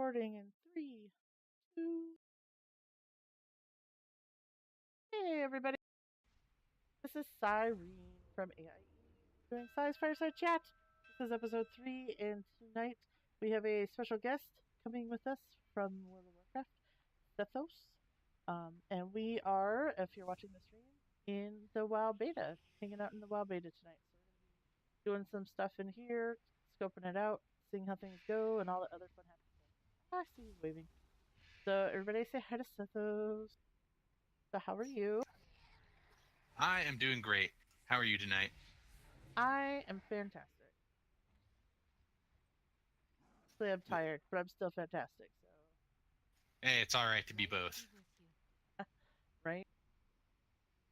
recording in 3, 2. Hey, everybody. This is Cyrene from AIE doing Cy's Fireside Chat. This is episode 3, and tonight we have a special guest coming with us from World of Warcraft, Thethos. And we are, if you're watching the stream, in the WoW beta, hanging out in the WoW beta tonight. So we're going to be doing some stuff in here, scoping it out, seeing how things go, and all the other fun happy stuff. I see you waving. So everybody say hi to Thethos. So how are you? I am doing great. How are you tonight? I am fantastic. Actually, I'm tired, but I'm still fantastic. So, Hey, it's all right to be both. right?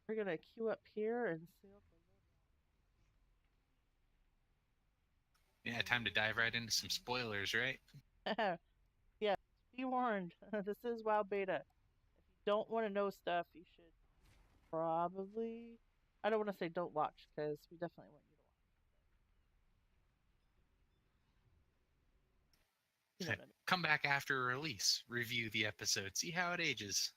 We're gonna queue up here and seal Yeah, time to dive right into some spoilers, right? the yeah, be warned. This is WoW beta. If you don't want to know stuff, you should probably. I don't want to say don't watch because we definitely want you to watch. You know what I mean? Come back after release, review the episode, see how it ages.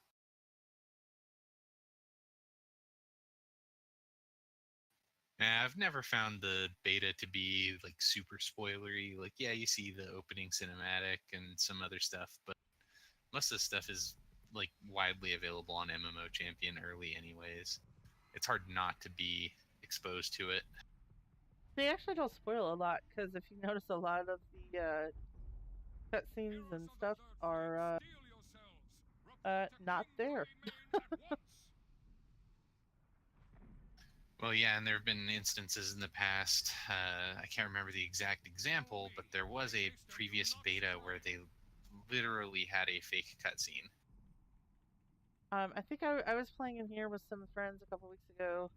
I've never found the beta to be like super spoilery. Like, yeah, you see the opening cinematic and some other stuff, but most of the stuff is like widely available on MMO Champion early, anyways. It's hard not to be exposed to it. They actually don't spoil a lot because if you notice, a lot of the cutscenes and stuff are not there. Well, yeah, and there have been instances in the past. I can't remember the exact example, but there was a previous beta where they literally had a fake cutscene. I think I was playing in here with some friends a couple weeks ago,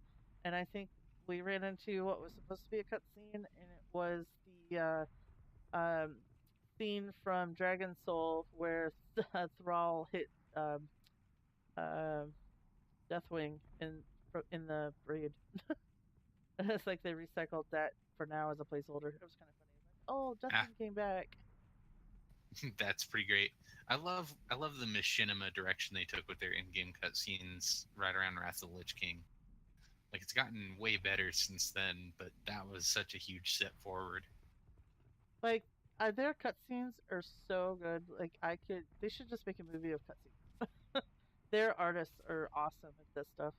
and I think we ran into what was supposed to be a cutscene, and it was the scene from Dragon Soul where Thrall hit um, uh, Deathwing in the raid. It's like they recycled that for now as a placeholder. It was kind of funny. It was like, oh, Ah, Deathwing came back. that's pretty great. I love the machinima direction they took with their in-game cutscenes right around Wrath of the Lich King. Like, it's gotten way better since then, but that was such a huge step forward. Like, their cutscenes are so good. Like, they should just make a movie of cutscenes. Their artists are awesome at this stuff.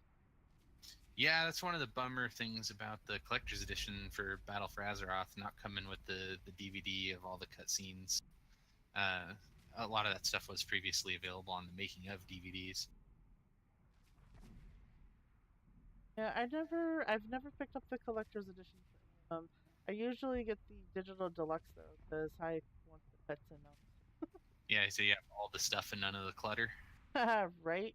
Yeah, that's one of the bummer things about the collector's edition for Battle for Azeroth not coming with the DVD of all the cutscenes. Uh, a lot of that stuff was previously available on the making of DVDs. Yeah, I've never picked up the collector's edition for any of them. I usually get the digital deluxe though, because I want the pets in Yeah, so you have all the stuff and none of the clutter. them. Right?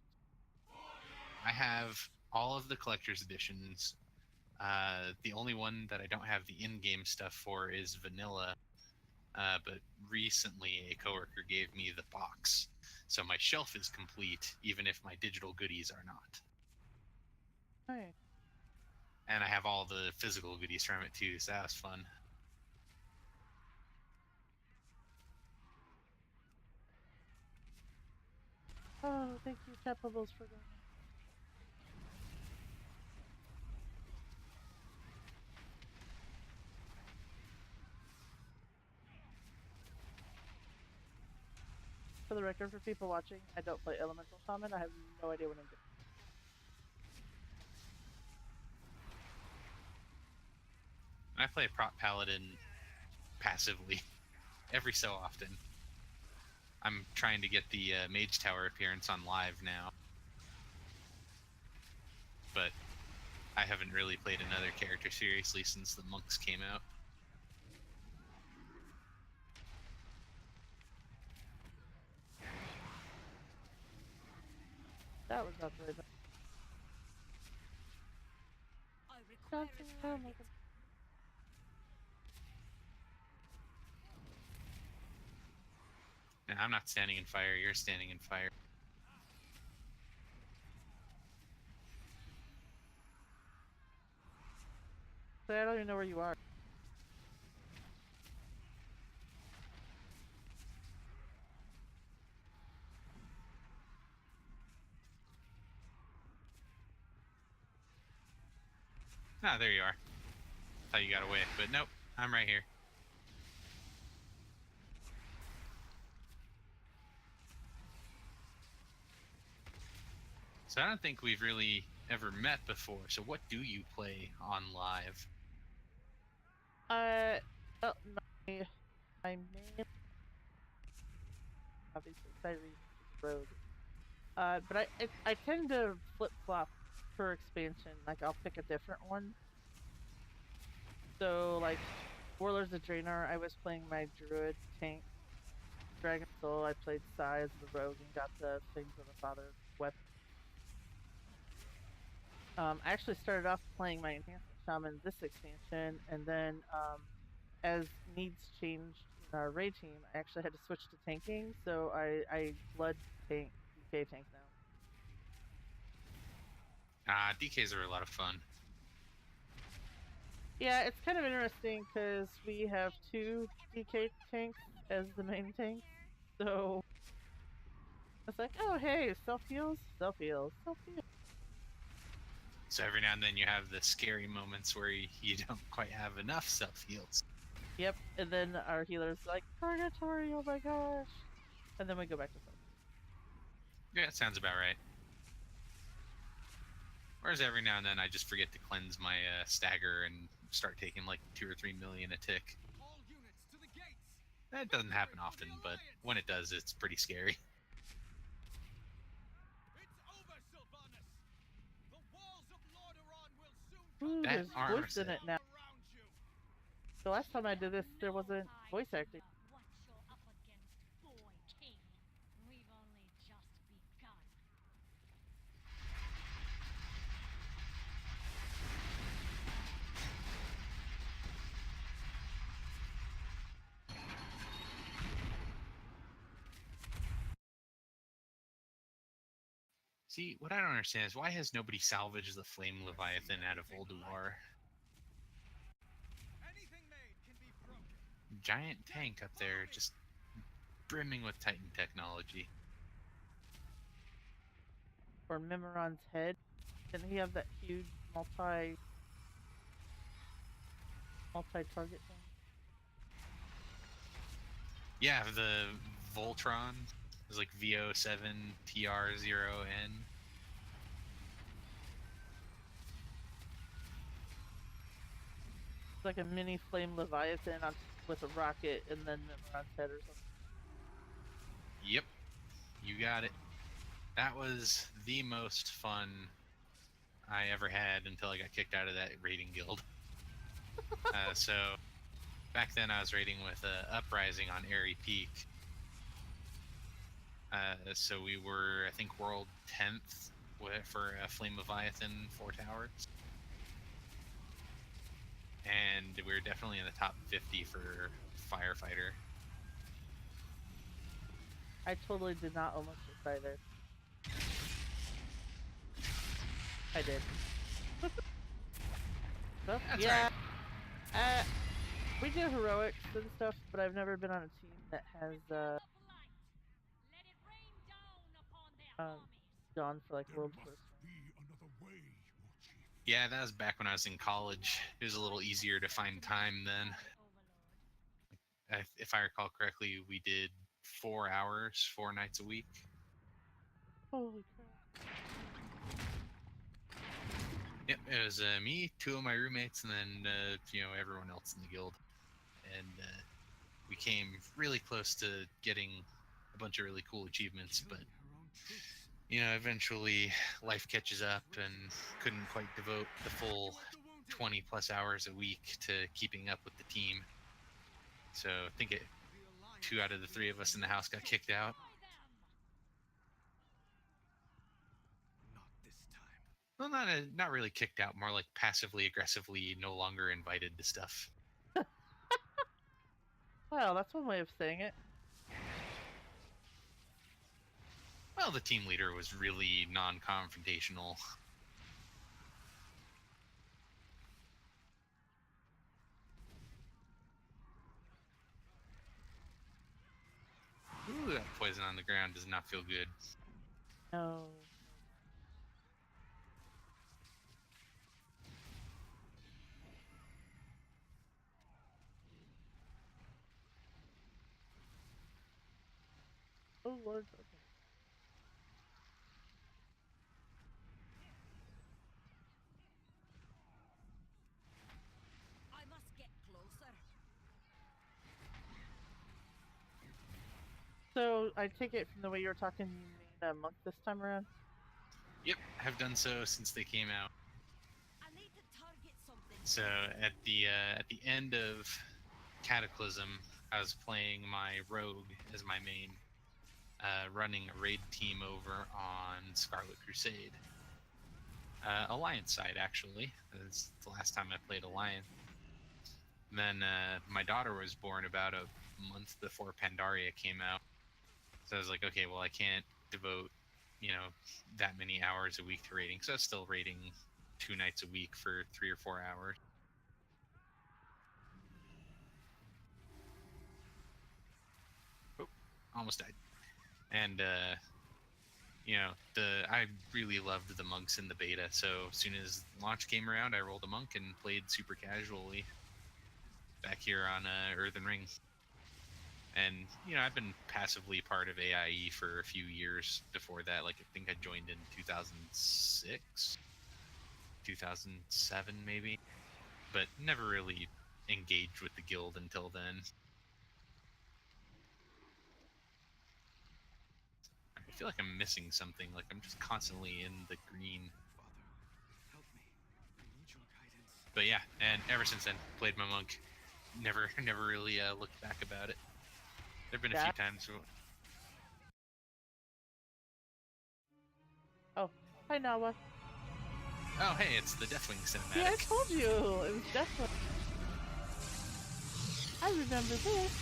I have all of the collector's editions. The only one that I don't have the in-game stuff for is vanilla. But recently, a coworker gave me the box, so my shelf is complete, even if my digital goodies are not. Right. And I have all the physical goodies from it too, so that was fun. Oh, thank you, Chat Bubbles, for going. For the record, for people watching, I don't play Elemental Shaman. I have no idea what I'm doing. I play Prop Paladin passively every so often. I'm trying to get the Mage Tower appearance on live now, but I haven't really played another character seriously since the monks came out. That was not very bad. Dancing around like a... Now, I'm not standing in fire, you're standing in fire. So I don't even know where you are. Ah, there you are. Thought you got away, but nope, I'm right here. So I don't think we've really ever met before. So what do you play on live? Uh, well, my main, obviously, Cyrene, which is Rogue. But I tend to flip flop per expansion. Like I'll pick a different one. So like Warlords of Draenor, I was playing my Druid tank. Dragon Soul, I played Sai as the Rogue and got the Things of the Father weapon. I actually started off playing my Enhancement Shaman this expansion, and then as needs changed in our raid team, I actually had to switch to tanking. So I blood tank DK tank now. DKs are a lot of fun. Yeah, it's kind of interesting because we have two DK tanks as the main tanks. So it's like, oh hey, self heals, self heals, self heals. So every now and then you have the scary moments where you don't quite have enough self heals. Yep, and then our healer's like, purgatory, oh my gosh. And then we go back to self. Yeah, that sounds about right. Whereas every now and then I just forget to cleanse my stagger and start taking like 2 or 3 million a tick. That doesn't happen often, but when it does, it's pretty scary. Ooh, That there's armor voice in set. it now. The last time I did this, there wasn't voice acting. See, what I don't understand is why has nobody salvaged the Flame Leviathan out of Ulduar? Giant tank up there, just brimming with Titan technology. Or Mimiron's head. Didn't he have that huge multi-target thing? Yeah, the Voltron is like VO7TR0N. It's like a mini flame leviathan with a rocket and then Mimiron's head or something. Yep, you got it. That was the most fun I ever had until I got kicked out of that raiding guild. So back then I was raiding with Uprising on Airy Peak. So we were, I think, world 10th for Flame Leviathan 4 towers. And we were definitely in the top 50 for Firefighter. I totally did not almost just die there. I did. So, That's yeah. right. We do heroics and stuff, but I've never been on a team that has um, gone for like world first. Yeah, that was back when I was in college. It was a little easier to find time then. If I recall correctly, we did 4 hours, 4 nights a week. Holy crap. Yep, it was me, 2 of my roommates, and then everyone else in the guild. And we came really close to getting a bunch of really cool achievements, but eventually life catches up and couldn't quite devote the full 20 plus hours a week to keeping up with the team. So I think 2 out of the 3 of us in the house got kicked out. Well, not really kicked out, more like passively aggressively no longer invited to stuff. Well, that's one way of saying it. Well, the team leader was really non-confrontational. Ooh, that poison on the ground does not feel good. No. Oh Lord. Okay. I must get closer. So I take it from the way you were talking, you made a monk this time around. Yep, have done so since they came out. I need to target something. So at the end of Cataclysm, I was playing my rogue as my main, running a raid team over on Scarlet Crusade. Alliance side, actually. That's the last time I played Alliance. And then my daughter was born about a month before Pandaria came out. So I was like, okay, well, I can't devote, that many hours a week to raiding. So I was still raiding 2 nights a week for 3 or 4 hours. Oh, almost died. And I really loved the monks in the beta. So as soon as launch came around, I rolled a monk and played super casually back here on Earthen Ring. And I've been passively part of AIE for a few years before that. Like I think I joined in 2006, 2007 maybe, but never really engaged with the guild until then. I feel like I'm missing something. Like I'm just constantly in the green. Father, help me. I need your guidance. But yeah, and ever since then, played my monk. Never really looked back about it. There've been a few That. times. Oh, hi Nawa. Oh, hey, it's the Deathwing cinematic. Yeah, I told you it was definitely. I remember this.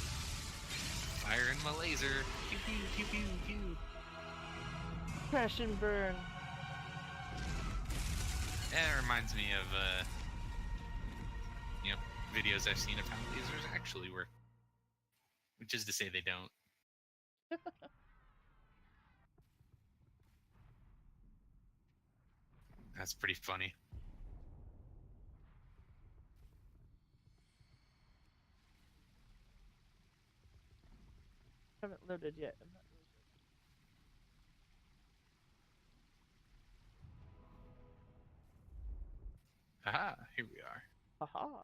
Firing my laser. Pew pew pew pew pew. Crash and burn. Yeah, it reminds me of videos I've seen of how lasers actually work. Which is to say they don't. That's pretty funny. Haven't loaded yet. I'm not really Haha, here we are. sure. Haha.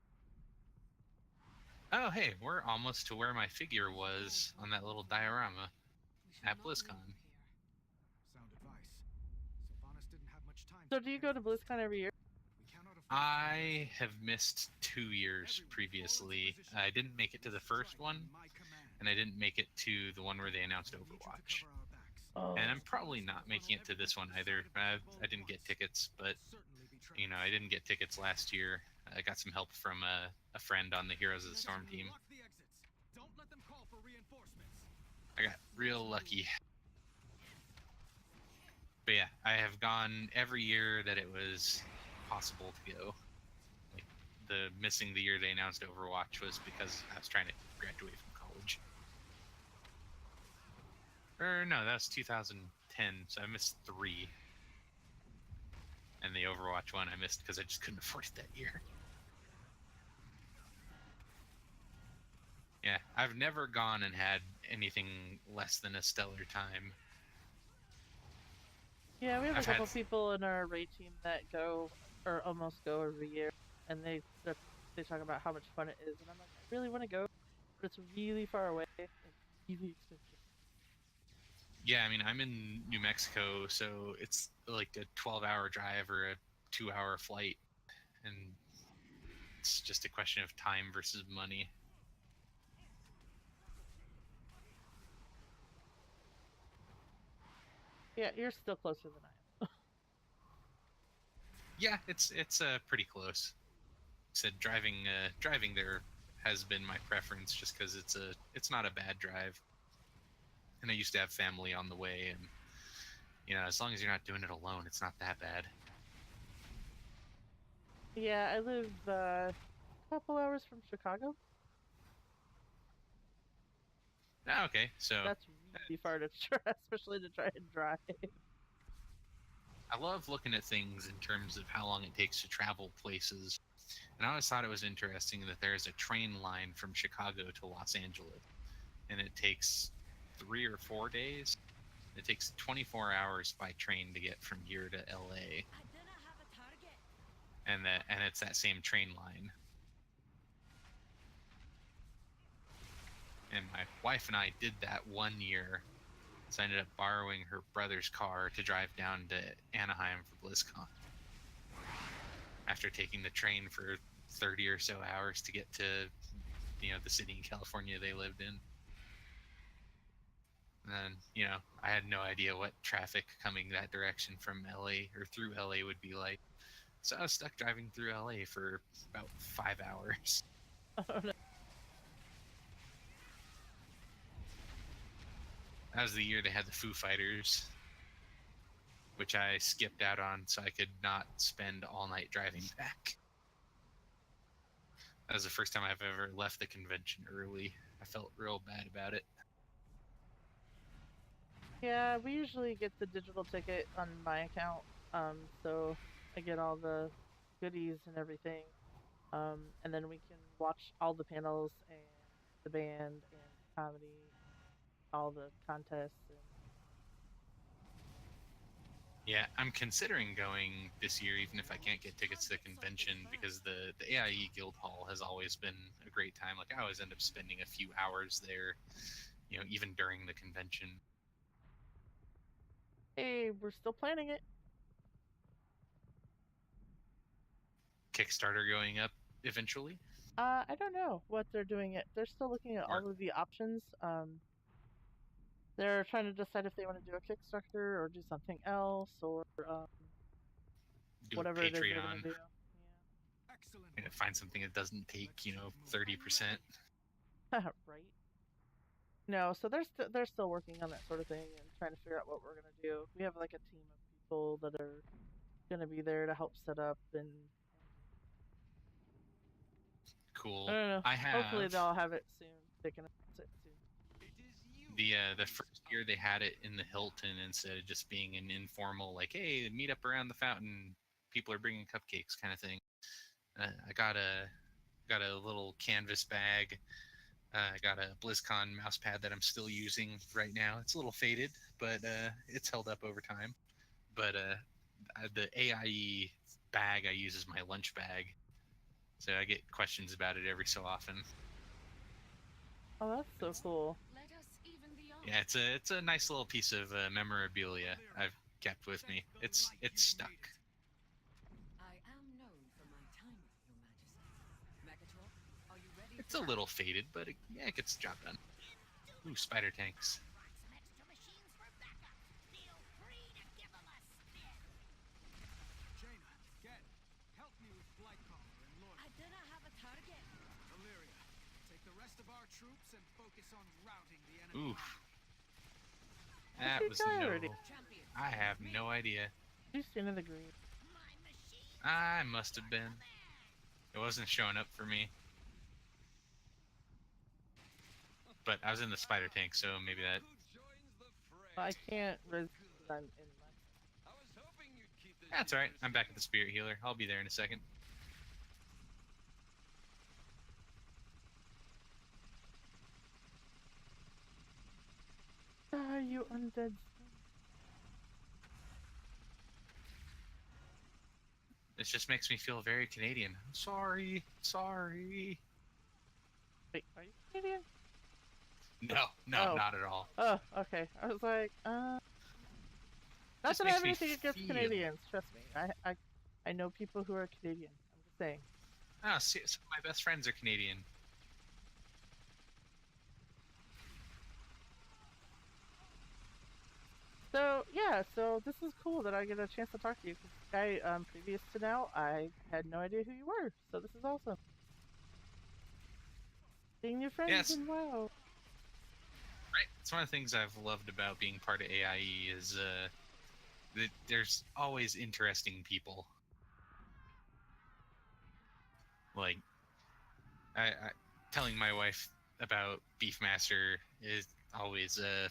Oh, hey, we're almost to where my figure was on that little diorama We should at not BlizzCon. linger here. Sound advice. Sylvanas didn't have much time. So do you go to BlizzCon every year? We cannot afford I have missed 2 years previously. I didn't make it to the first one, and I didn't make it to the one where they announced Overwatch. Oh. And I'm probably not making it to this one either. I didn't get tickets, but I didn't get tickets last year. I got some help from a friend on the Heroes of the Storm team. Don't let them call for reinforcements. I got real lucky. But yeah, I have gone every year that it was possible to go. Like the missing the year they announced Overwatch was because I was trying to graduate from college. Or no, that was 2010, so I missed 3. And the Overwatch one I missed because I just couldn't afford it that year. Yeah, I've never gone and had anything less than a stellar time. Yeah, we have I've a couple had- people in our raid team that go or almost go every year, and they talk about how much fun it is, and I'm like, I really want to go, but it's really far away and really expensive. Yeah, I mean, I'm in New Mexico, so it's like a 12-hour drive or a 2-hour flight, and it's just a question of time versus money. Yeah, you're still closer than I am. Yeah, it's pretty close. Said driving there has been my preference just because it's not a bad drive, and I used to have family on the way, and as long as you're not doing it alone, it's not that bad. Yeah, I live a couple hours from Chicago. Ah, okay, so That's really far to try, especially to try and drive. I love looking at things in terms of how long it takes to travel places. And I always thought it was interesting that there's a train line from Chicago to Los Angeles, and it takes 3 or 4 days. It takes 24 hours by train to get from here to LA, I dinna have a target. and it's that same train line. And my wife and I did that 1 year, so I ended up borrowing her brother's car to drive down to Anaheim for BlizzCon. After taking the train for 30 or so hours to get to, the city in California they lived in. And, I had no idea what traffic coming that direction from LA or through LA would be like. So I was stuck driving through LA for about 5 hours. Oh, no. That was the year they had the Foo Fighters, which I skipped out on so I could not spend all night driving back. That was the first time I've ever left the convention early. I felt real bad about it. Yeah, we usually get the digital ticket on my account, so I get all the goodies and everything, and then we can watch all the panels and the band and comedy, all the contests. And Yeah, I'm considering going this year, even if I can't get tickets to the convention, because the AIE Guild Hall has always been a great time. Like, I always end up spending a few hours there, even during the convention. hey, we're still planning it. Kickstarter going up eventually. I don't know what they're doing. It. They're still looking at all Or- of the options. They're trying to decide if they want to do a Kickstarter or do something else or Do whatever a it is they're gonna Patreon. do. Excellent. Find something that doesn't take, 30%. Yeah. Right. No, so they're still working on that sort of thing and trying to figure out what we're gonna do. We have like a team of people that are gonna be there to help set up and Cool. I don't know. I Hopefully have they'll have it soon. They can announce it soon. the first year they had it in the Hilton instead of just being an informal, like, hey, meet up around the fountain, people are bringing cupcakes kind of thing. I got a little canvas bag. I got a BlizzCon mouse pad that I'm still using right now. It's a little faded, but it's held up over time. But the AIE bag I use as my lunch bag, so I get questions about it every so often. Oh, that's so cool. Let us even the odds. Yeah, it's a nice little piece of memorabilia I've kept with me. It's stuck. I am known for my timing, Your Majesty. Megatron, are you ready? It's a little faded, but it gets the job done. Ooh, spider tanks. Some extra machines for backup. Feel free to give them a spin. Jaina, get. Help me with Blightcaller and Lloyd. I dinna have a target. Illyria, take the rest of our troops and focus on routing the enemy. Oof. Where'd That she was die no. already? Champion. I have no idea. She's seen in the green. My machine. I must have been. It wasn't showing up for me. But I was in the spider tank, so maybe that. Who joins the fray? I can't resist. I'm in my. I was hoping you'd keep this. That's alright. I'm back at the spirit healer. I'll be there in a second. Ah, you undead. This just makes me feel very Canadian. Sorry. Wait, are you Canadian? No, Oh. not at all. Oh, okay. I was like, not Just that I have makes me anything against feel- Canadians. Trust me. I know people who are Canadian. I'm just saying. Ah, see, some of my best friends are Canadian. So yeah, so this is cool that I get a chance to talk to you. 'Cause I previous to now, I had no idea who you were. So this is awesome. Seeing new friends Yes. and wow. Right. It's one of the things I've loved about being part of AIE is that there's always interesting people. Like, I telling my wife about Beefmaster is always an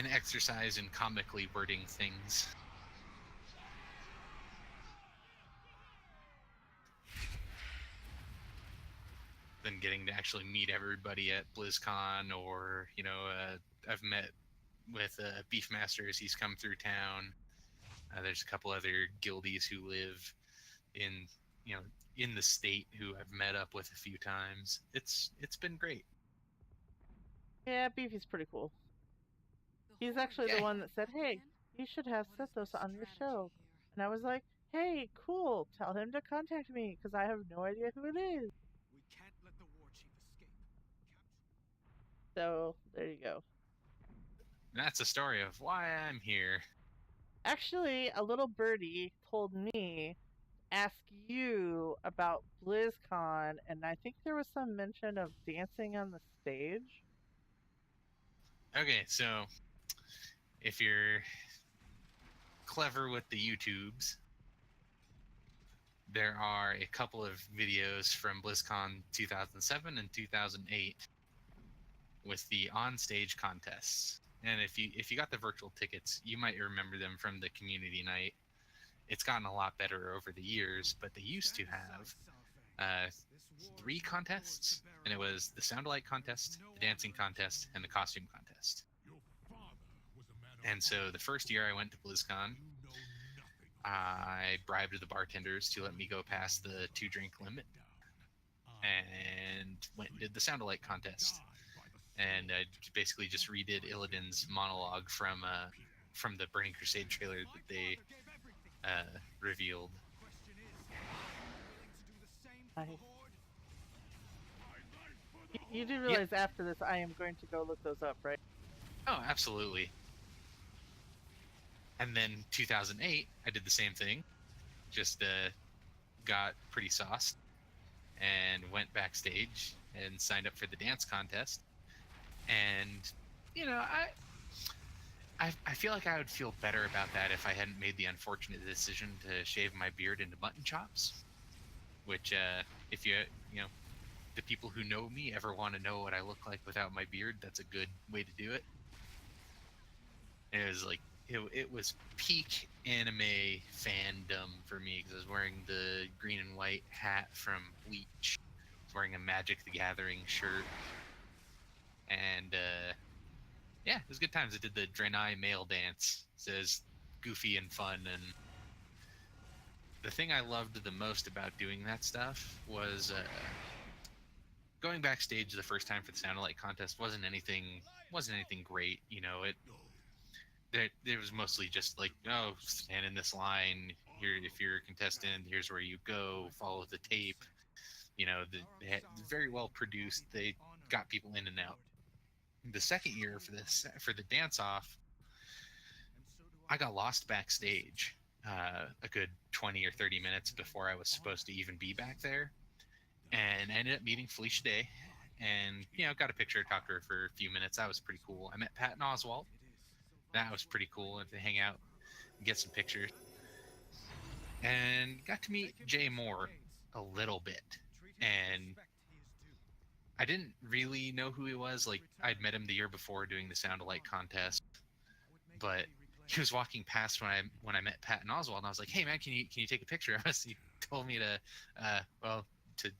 exercise in comically wording things. Than getting to actually meet everybody at BlizzCon or I've met with Beefmaster as he's come through town. There's a couple other guildies who live in you know in the state who I've met up with a few times. It's been great. Yeah, Beefy's pretty cool. The He's Horde actually is the Yeah. one back that said, "Hey, again? you should have What is Sethos their on your strategy show." here? And I was like, "Hey, cool. Tell him to contact me because I have no idea who it is." We can't let the war chief escape. So there you go. And that's the story of why I'm here. Actually, a little birdie told me ask you about BlizzCon, and I think there was some mention of dancing on the stage. Okay, so if you're clever with the YouTubes, there are a couple of videos from BlizzCon 2007 and 2008 with the on-stage contests. And if you got the virtual tickets, you might remember them from the community night. It's gotten a lot better over the years, but they used to have uh, 3 contests, and it was the sound alike contest, the dancing contest, and the costume contest. And so the first year I went to BlizzCon, I bribed the bartenders to let me go past the 2-drink limit and went and did the sound alike contest. And I basically just redid Illidan's monologue from the Burning Crusade trailer that they revealed. I, you do realize after this I am going to go look those up, right? Oh, absolutely. And then 2008, I did the same thing. Just got pretty sauced and went backstage and signed up for the dance contest. And I feel like I would feel better about that if I hadn't made the unfortunate decision to shave my beard into mutton chops. Which, if the people who know me ever want to know what I look like without my beard, that's a good way to do it. It was like it was peak anime fandom for me because I was wearing the green and white hat from Bleach. I was wearing a Magic the Gathering shirt, and yeah, it was good times. I did the Draenei male dance. It was goofy and fun, and the thing I loved the most about doing that stuff was going backstage the first time for the Sound Alike contest wasn't anything great. There was mostly just like, oh, stand in this line here. If you're a contestant, here's where you go. Follow the tape. They had very well produced. They got people in and out. The second year for the dance off, I got lost backstage a good 20 or 30 minutes before I was supposed to even be back there, and I ended up meeting Felicia Day, and got a picture, talked to her for a few minutes. That was pretty cool. I met Patton Oswalt. That was pretty cool, and to hang out and get some pictures, and got to meet Jay Moore a little bit, and I didn't really know who he was. Like, I'd met him the year before doing the Sound Alike contest, but he was walking past when I met Patton Oswalt, and I was like, "Hey man, can you take a picture of us?" He told me to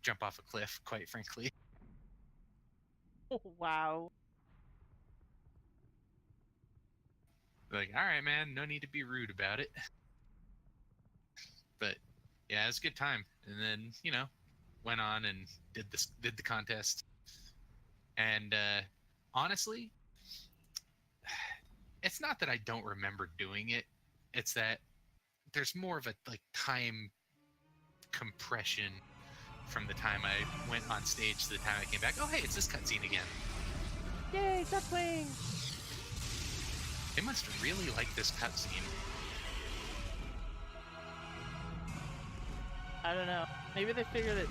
jump off a cliff, quite frankly. Wow. Like, all right, man, no need to be rude about it. But yeah, it was a good time. And then went on and did the contest. And honestly, it's not that I don't remember doing it. It's that there's more of a time compression from the time I went on stage to the time I came back. Oh, hey, it's this cutscene again. Yay, Duckwing! They must really like this cutscene. I don't know. Maybe they figured it.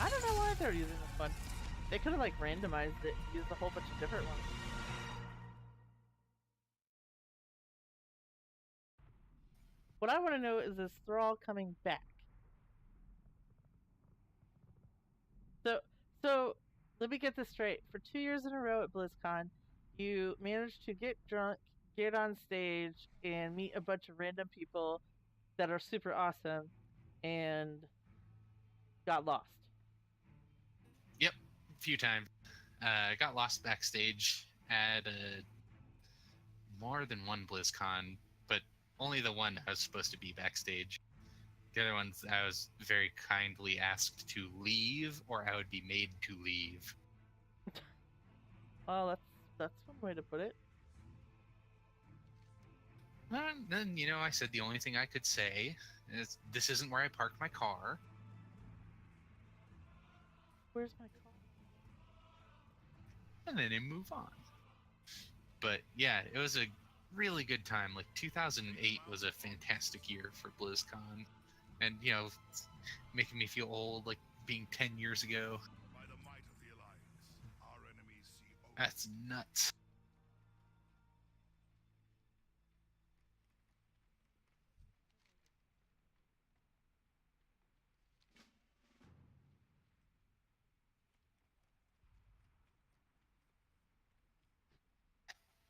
I don't know why they're using this one. They could have randomized it, used a whole bunch of different ones. What I want to know is Thrall coming back? So let me get this straight. For 2 years in a row at BlizzCon, you managed to get drunk, get on stage, and meet a bunch of random people that are super awesome, and got lost. Yep, a few times. Got lost backstage at more than one BlizzCon, but only the one I was supposed to be backstage. The other ones I was very kindly asked to leave, or I would be made to leave. Well, that's one way to put it. And then, I said the only thing I could say is, this isn't where I parked my car. Where's my car? And then move on. But yeah, it was a really good time. Like 2008 was a fantastic year for BlizzCon, and it's making me feel old, like being 10 years ago. By the might of the Alliance, our enemies see only That's nuts.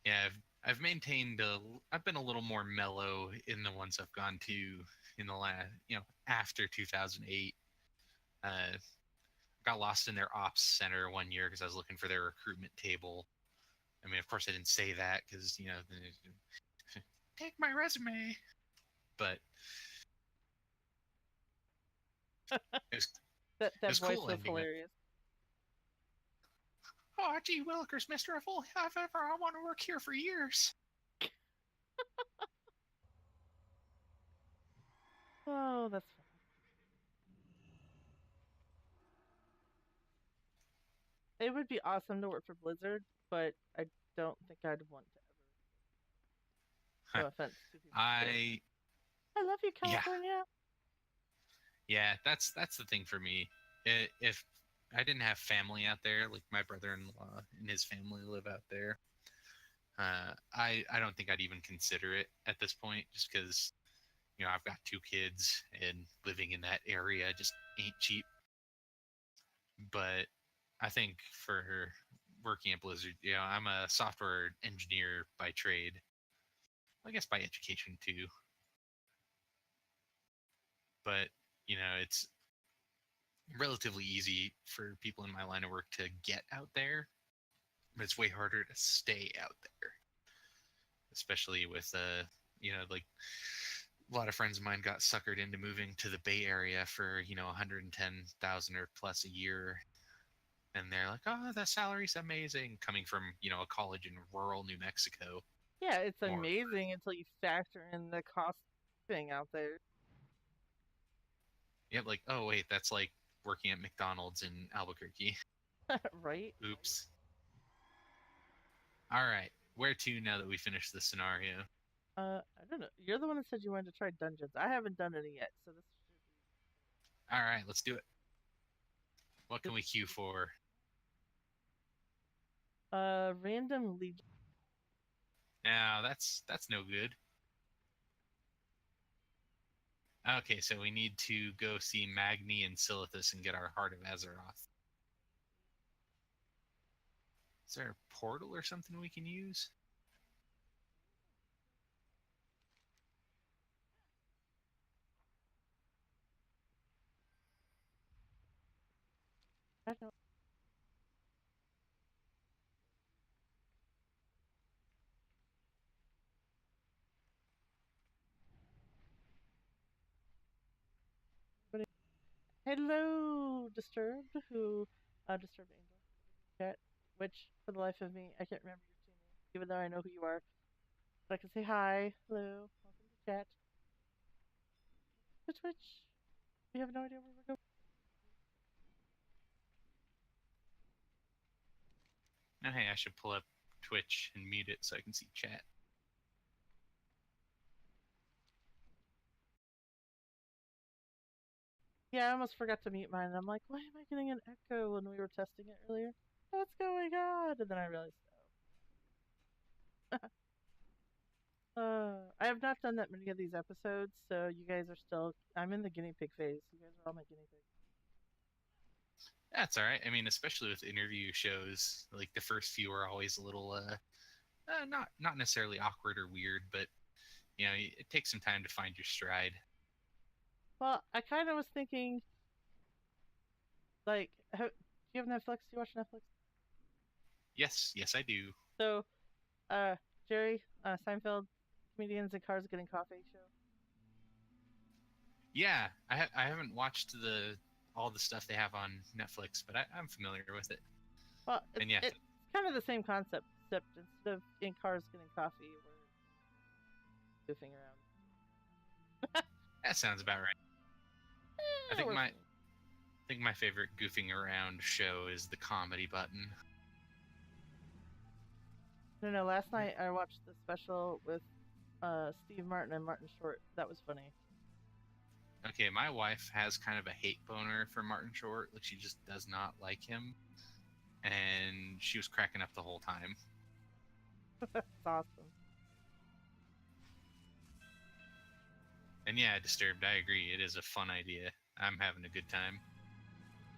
Yeah, I've maintained I've been a little more mellow in the ones I've gone to in the last, after 2008. Got lost in their ops center one year because I was looking for their recruitment table. I mean, of course, I didn't say that because take my resume, but it was That it was voice cool was ending up. hilarious. Oh, gee willikers, mister, if only I want to work here for years. Oh, that's funny. It would be awesome to work for Blizzard, but I don't think I'd want to ever. No offense to people. I love you, Yeah. California. Yeah, that's the thing for me. If I didn't have family out there, like my brother-in-law and his family live out there, I don't think I'd even consider it at this point, just because I've got 2 kids and living in that area just ain't cheap. But I think for working at Blizzard, I'm a software engineer by trade. I guess by education too. But it's relatively easy for people in my line of work to get out there, but it's way harder to stay out there, especially with like a lot of friends of mine got suckered into moving to the Bay Area for 110,000 or plus a year, and they're like, oh, the salary's amazing, coming from a college in rural New Mexico. Yeah, it's More. amazing until you factor in the cost of living out there. Yeah, like, oh wait, that's like working at McDonald's in Albuquerque. Right? Oops. All right, where to now that we finished the scenario? I don't know. You're the one that said you wanted to try dungeons. I haven't done any yet, so this should be. All right, let's do it. What can we queue for? Random legion. Now that's no good. Okay, so we need to go see Magni and Silithus and get our Heart of Azeroth. Is there a portal or something we can use? I don't know. Hello, Disturbed, Disturbed Angel, chat, which, for the life of me, I can't remember your two names, even though I know who you are. But I can say hi, hello, welcome to chat. Twitch. We have no idea where we're going. Oh, hey, I should pull up Twitch and mute it so I can see chat. Yeah, I almost forgot to mute mine. I'm like, why am I getting an echo when we were testing it earlier? What's going on? And then I realized, I have not done that many of these episodes, so you guys are still. I'm in the guinea pig phase. You guys are all my guinea pigs. That's all right. I mean, especially with interview shows, like the first few are always a little, not necessarily awkward or weird, but it takes some time to find your stride. Well, I kind of was thinking, like, do you have Netflix? Do you watch Netflix? Yes, I do. So, uh, Jerry, Seinfeld, comedians and cars getting coffee show. Yeah, I haven't watched all the stuff they have on Netflix, but I'm familiar with it. Well, And yeah, it's kind of the same concept, except instead of in cars getting coffee, we're goofing around. that sounds about right. I think We're my funny. I think my favorite goofing around show is the Comedy Button. No. Last night I watched the special with Steve Martin and Martin Short. That was funny. Okay, my wife has kind of a hate boner for Martin Short. Like, she just does not like him, and she was cracking up the whole time. It's awesome. And yeah, Disturbed, I agree. It is a fun idea. I'm having a good time.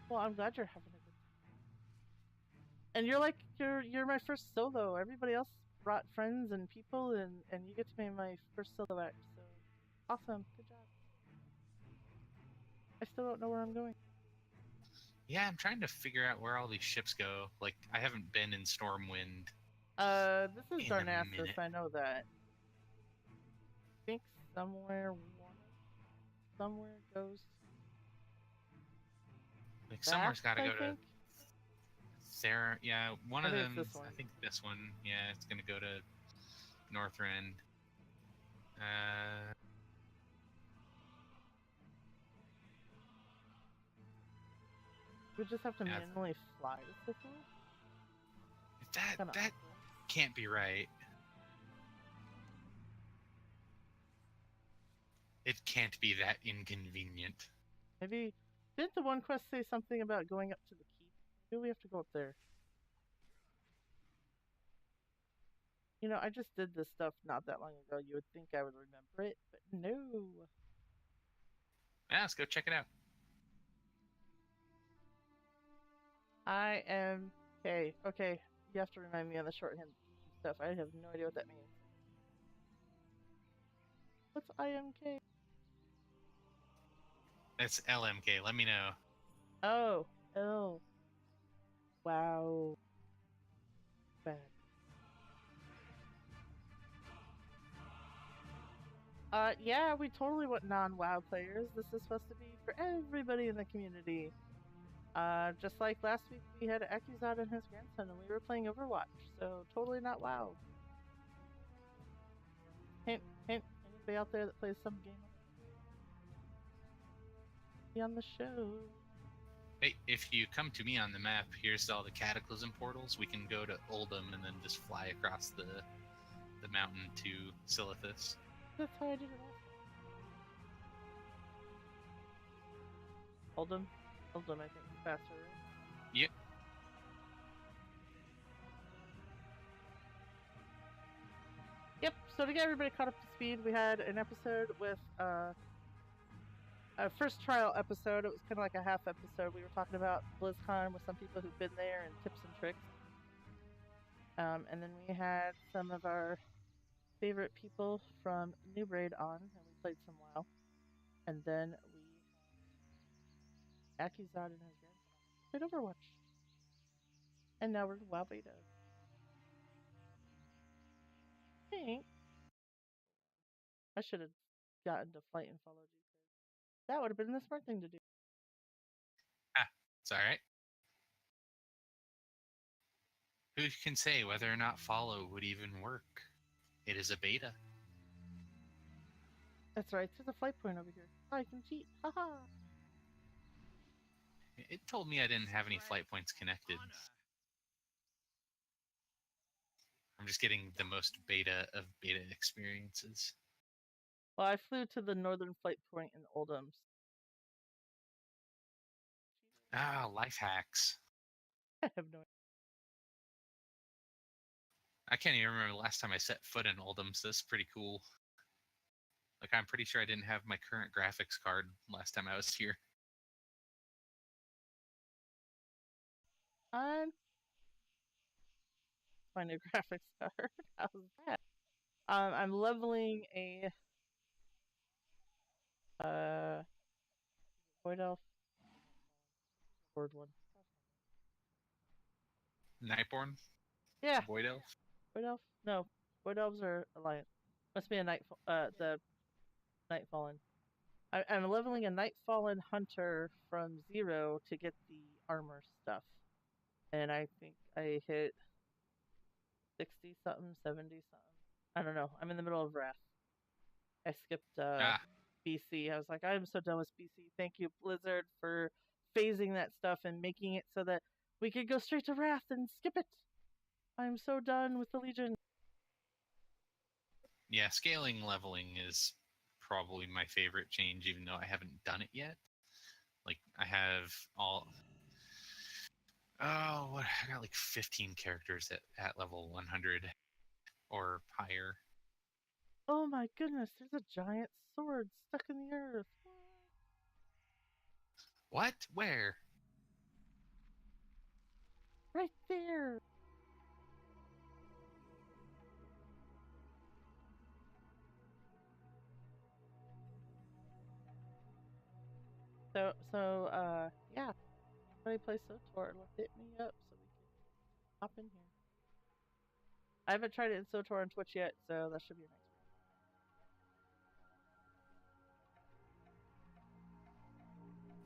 Well, I'm glad you're having a good time. And you're like you're my first solo. Everybody else brought friends and people, and you get to be my first solo act. So awesome. Good job. I still don't know where I'm going. Yeah, I'm trying to figure out where all these ships go. Like, I haven't been in Stormwind. This is In a Darnassus. minute. I know that. I think somewhere goes Like, back, somewhere's got to I go to think. Sarah. Yeah, one of Maybe it's them. this one. I think this one. Yeah, it's gonna go to Northrend. Uh, We just have to Yeah. manually fly to Syphil. that Kind of that can't be right. It can't be that inconvenient. Maybe didn't the one quest say something about going up to the keep? Maybe we have to go up there. You know, I just did this stuff not that long ago. You would think I would remember it, but no. Yeah, let's go check it out. I am okay. Okay, you have to remind me on the shorthand stuff. I have no idea what that means. What's IMK? It's LMK. Let me know. Oh, L. Wow. Bad. Yeah, we totally want non-WoW players. This is supposed to be for everybody in the community. Just like last week, we had Akuzad and his grandson, and we were playing Overwatch, so totally not WoW. Hint, hint. Anybody out there that plays some game? Be on the show. Hey, if you come to me on the map, here's all the Cataclysm portals. We can go to Oldham and then just fly across the mountain to Silithus. That's how I did it last time. Oldham, I think, is faster, right? Yep. Yep. So to get everybody caught up to speed, we had an episode with a first trial episode. It was kind of like a half episode. We were talking about BlizzCon with some people who've been there and tips and tricks. And then we had some of our favorite people from New Braid on, and we played some WoW. And then we Akuzad and his grandson played Overwatch. And now we're in WoW beta. I think I should have gotten to fight and followed you. That would have been the smart thing to do. It's all right. Who can say whether or not follow would even work? It is a beta. That's right. There's a flight point over here. I can cheat. Haha. It told me I didn't have any flight points connected. I'm just getting the most beta of beta experiences. Well, I flew to the northern flight point in Oldham. Ah, life hacks. I have no idea. I can't even remember the last time I set foot in Oldham, so this is pretty cool. Like, I'm pretty sure I didn't have my current graphics card last time I was here. My new graphics card. How's that? I'm leveling a Void Elf Word one. Nightborn? Yeah. Void Elf? Void Elf? No, Void Elves are Alliance. Must be a the Nightfallen. I'm leveling a Nightfallen Hunter from 0 to get the armor stuff. And I think I hit 60 something, 70 something. I don't know. I'm in the middle of Wrath. I skipped Ah, BC. I was like, I'm so done with BC. Thank you, Blizzard, for phasing that stuff and making it so that we could go straight to Wrath and skip it. I'm so done with the Legion. yeah, scaling leveling is probably my favorite change, even though I haven't done it yet. Like, I have all. Oh, what? I got like 15 characters at level 100 or higher. Oh my goodness, there's a giant sword stuck in the earth. What? Where? Right there. Yeah. Somebody play SOTOR. Hit me up so we can hop in here. I haven't tried it in SOTOR on Twitch yet, so that should be next week.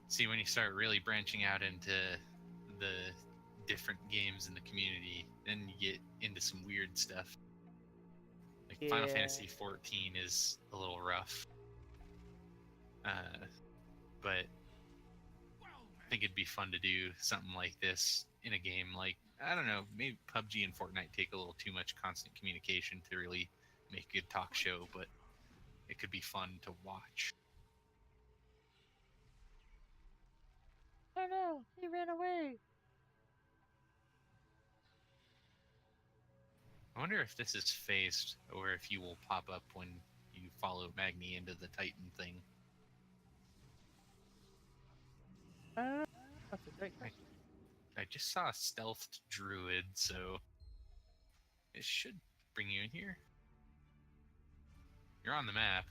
See, when you start really branching out into the different games in the community, then you get into some weird stuff. Like Final Yeah. Fantasy 14 is a little rough. But I think it'd be fun to do something like this in a game. Like, I don't know, maybe PUBG and Fortnite take a little too much constant communication to really make a good talk show, but it could be fun to watch. I don't know. He ran away. I wonder if this is phased or if you will pop up when you follow Magni into the Titan thing. I don't know. That's a great question. I just saw a stealthed druid, so it should bring you in here. You're on the map.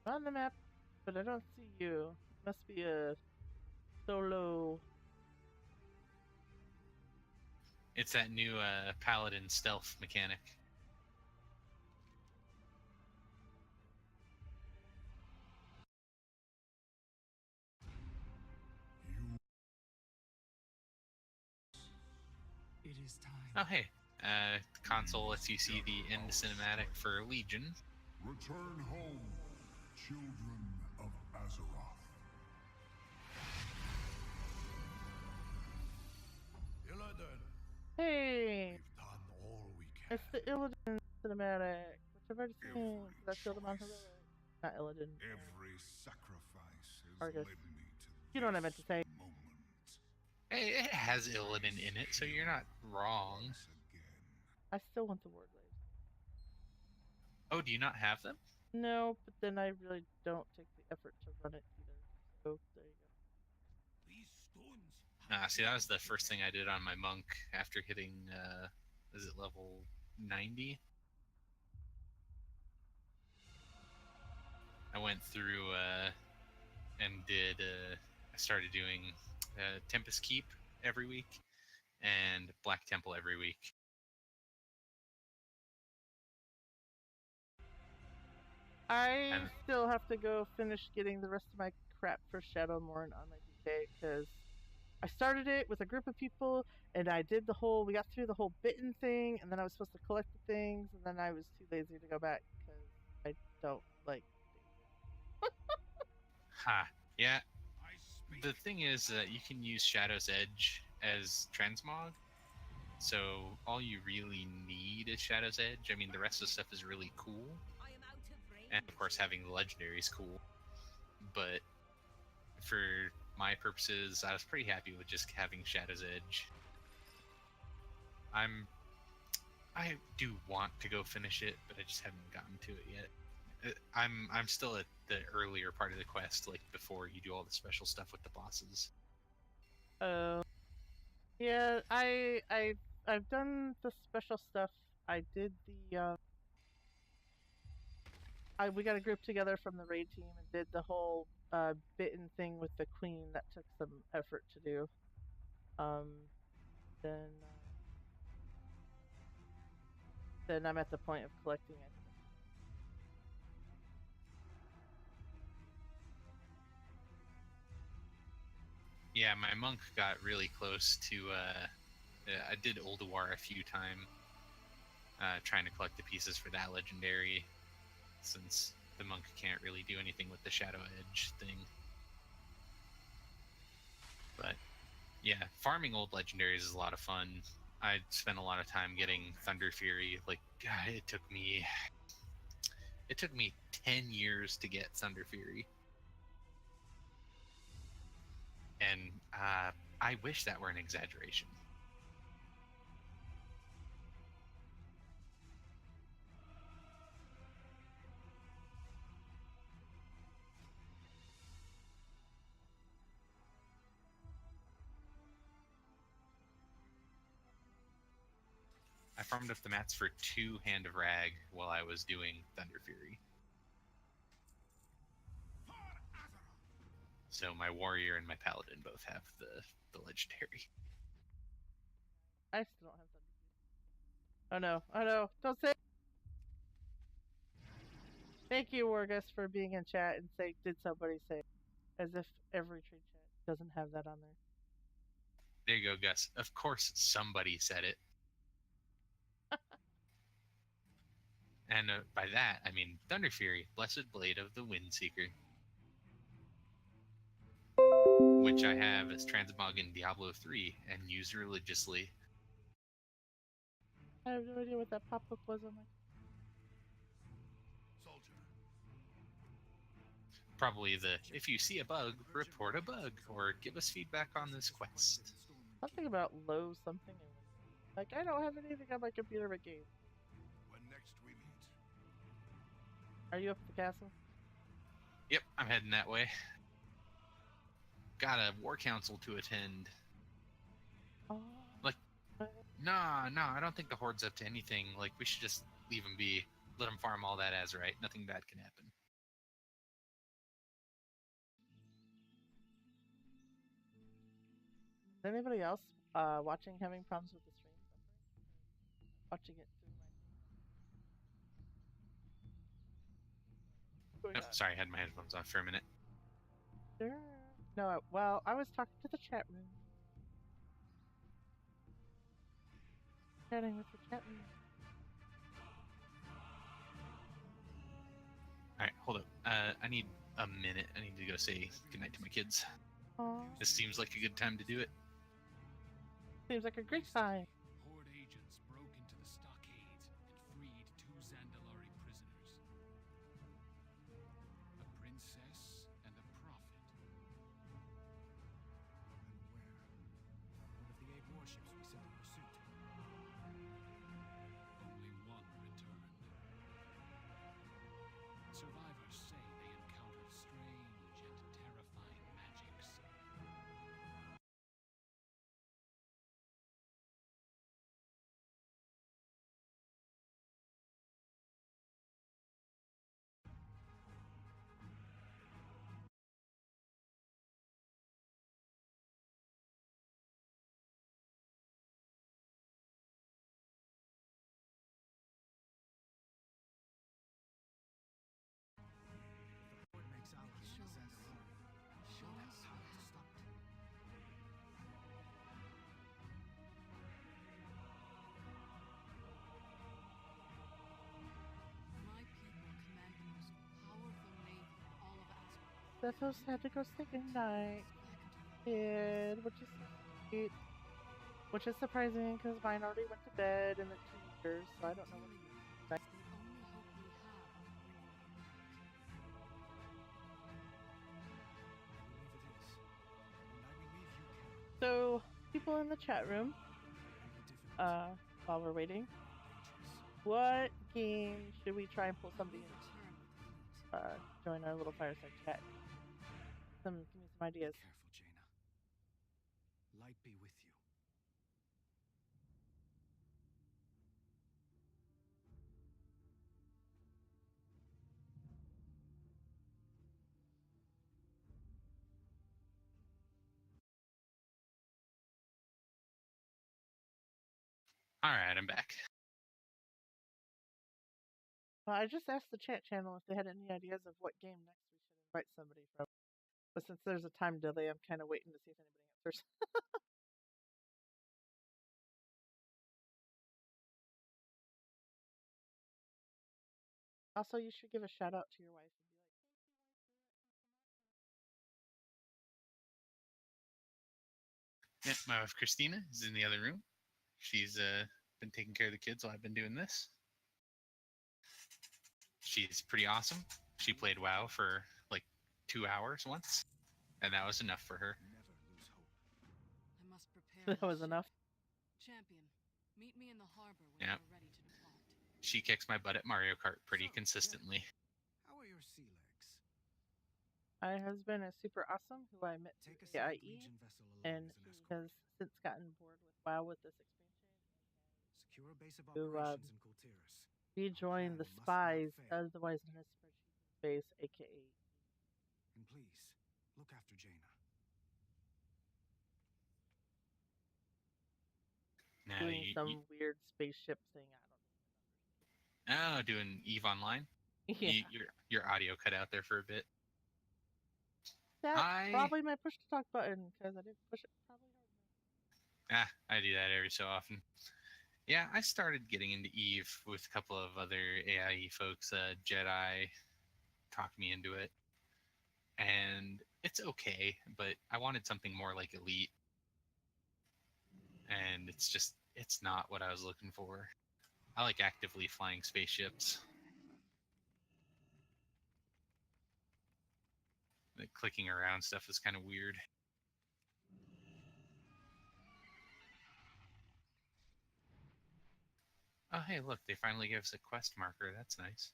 I'm on the map, but I don't see you. Must be a solo. It's that new paladin stealth mechanic. You It is time. Oh, hey. The console lets you see the end cinematic for Legion. return home, children of Azeroth. Illidan, Hey, we've done all we can. it's the Illidan cinematic, which I've already seen because I killed him on Heroic. Not Illidan. Every sacrifice has Argus. led me to You know what I meant to say. moment. Hey, it has Illidan in it, so you're not wrong. Once again, I still want the word waves. Oh, do you not have them? No, but then I really don't take the effort to run it either. So there you go. These stones. See, that was the first thing I did on my monk after hitting, is it level 90? I went through and I started doing Tempest Keep every week and Black Temple every week. I And- still have to go finish getting the rest of my crap for Shadowmourne on my DK because I started it with a group of people and we got through the whole bitten thing, and then I was supposed to collect the things, and then I was too lazy to go back because I don't like. Ha. Yeah, I speak. the thing is that you can use Shadow's Edge as transmog, so all you really need is Shadow's Edge. I mean, the rest of the stuff is really cool, I am out of range. and of course having the legendary is cool, but for my purposes, I was pretty happy with just having Shadow's Edge. I do want to go finish it, but I just haven't gotten to it yet. I'm still at the earlier part of the quest, like before you do all the special stuff with the bosses. Yeah, I've done the special stuff. I did the we got a group together from the raid team and did the whole bitten thing with the queen. That took some effort to do. Then then I'm at the point of collecting it. Yeah, my monk got really close to. I did Oldawar a few times, trying to collect the pieces for that legendary, since the monk can't really do anything with the Shadow Edge thing. But yeah, farming old legendaries is a lot of fun. I spent a lot of time getting Thunder Fury. Like, God, it took me 10 years to get Thunder Fury. And I wish that were an exaggeration. I farmed up the mats for 2 Hand of Rag while I was doing Thunder Fury. So my warrior and my paladin both have the legendary. I still don't have Thunder. Oh no! Oh no! Don't say. Thank you, Wargus, for being in chat and say, "Did somebody say?" As if every trade chat doesn't have that on there. There you go, Gus. Of course somebody said it. And by that, I mean Thunder Fury, Blessed Blade of the Windseeker. Which I have as transmog in Diablo 3 and use religiously. I have no idea what that pop-up was on my. Soldier. Probably the, if you see a bug, report a bug, or give us feedback on this quest. Something about low something. Like, I don't have anything on my computer but game. When next we meet. Are you up at the castle? Yep, I'm heading that way. Got a war council to attend. Oh. Like, no, I don't think the Horde's up to anything. Like, we should just leave them be. Let them farm all that Azerite. Nothing bad can happen. Is anybody else watching having problems with the stream? Watching it through my. Oh, sorry, I had my headphones off for a minute. Sure. No, well, I was talking to the chat room. Chatting with the chat room. Alright, hold up. I need a minute. I need to go say goodnight to my kids. Aww. This seems like a good time to do it. Seems like a great time. Horde agents broke into the stockade and freed 2 Zandalari prisoners. A princess and a prophet. And where? One of the 8 warships we sent in pursuit. Only one returned. Survivors say they encountered strange and terrifying magics. The Horde makes allies in Zandalari. Show us how to stop it. My people command the most powerful navy in all of Asgard. Zethos had to go say goodnight. Kid, which is sweet. Which is surprising because mine already went to bed in the 2 years, so I don't know what. The only hope we have of bringing them back. I believe it is. And I will leave you, Carol. So, people in the chat room, Very difficult. while we're waiting, Dangerous. what game should we try and pull somebody in? Return with the fleet. Join our little fireside chat. Give me some ideas. Careful, Jaina. Light be with you. Alright, I'm back. Well, I just asked the chat channel if they had any ideas of what game next we should invite somebody from. But since there's a time delay, I'm kind of waiting to see if anybody answers. Also, you should give a shout out to your wife and be like, Yeah, my wife Christina is in the other room. She's been taking care of the kids while I've been doing this. She's pretty awesome. She played WoW for like 2 hours once, and that was enough for her. Never lose hope. I must prepare. that my was ship. enough. Champion, meet me in the harbor when Yeah. you are ready to depart. She kicks my butt at Mario Kart pretty So, consistently. How are your sea legs? My husband is super awesome, who I met Take a through Civic AIE, Legion vessel along and as an he escort. has since gotten bored with WoW with this expansion Secure a base of To, operations in Kultiris. rejoin the Plan must not spies, fail. otherwise known as spreadsheets in space, aka And please, look after Jaina. Now doing some weird spaceship thing. I don't oh, doing Eve Online. even understand. Your audio cut out there for a bit. That's I probably my push to talk button because I didn't push it probably hard enough. I do that every so often. Yeah, I started getting into Eve with a couple of other AIE folks. Jedi talked me into it, and it's okay, but I wanted something more like Elite, and it's not what I was looking for. I like actively flying spaceships. The clicking around stuff is kind of weird. Oh, hey, look, they finally gave us a quest marker. That's nice.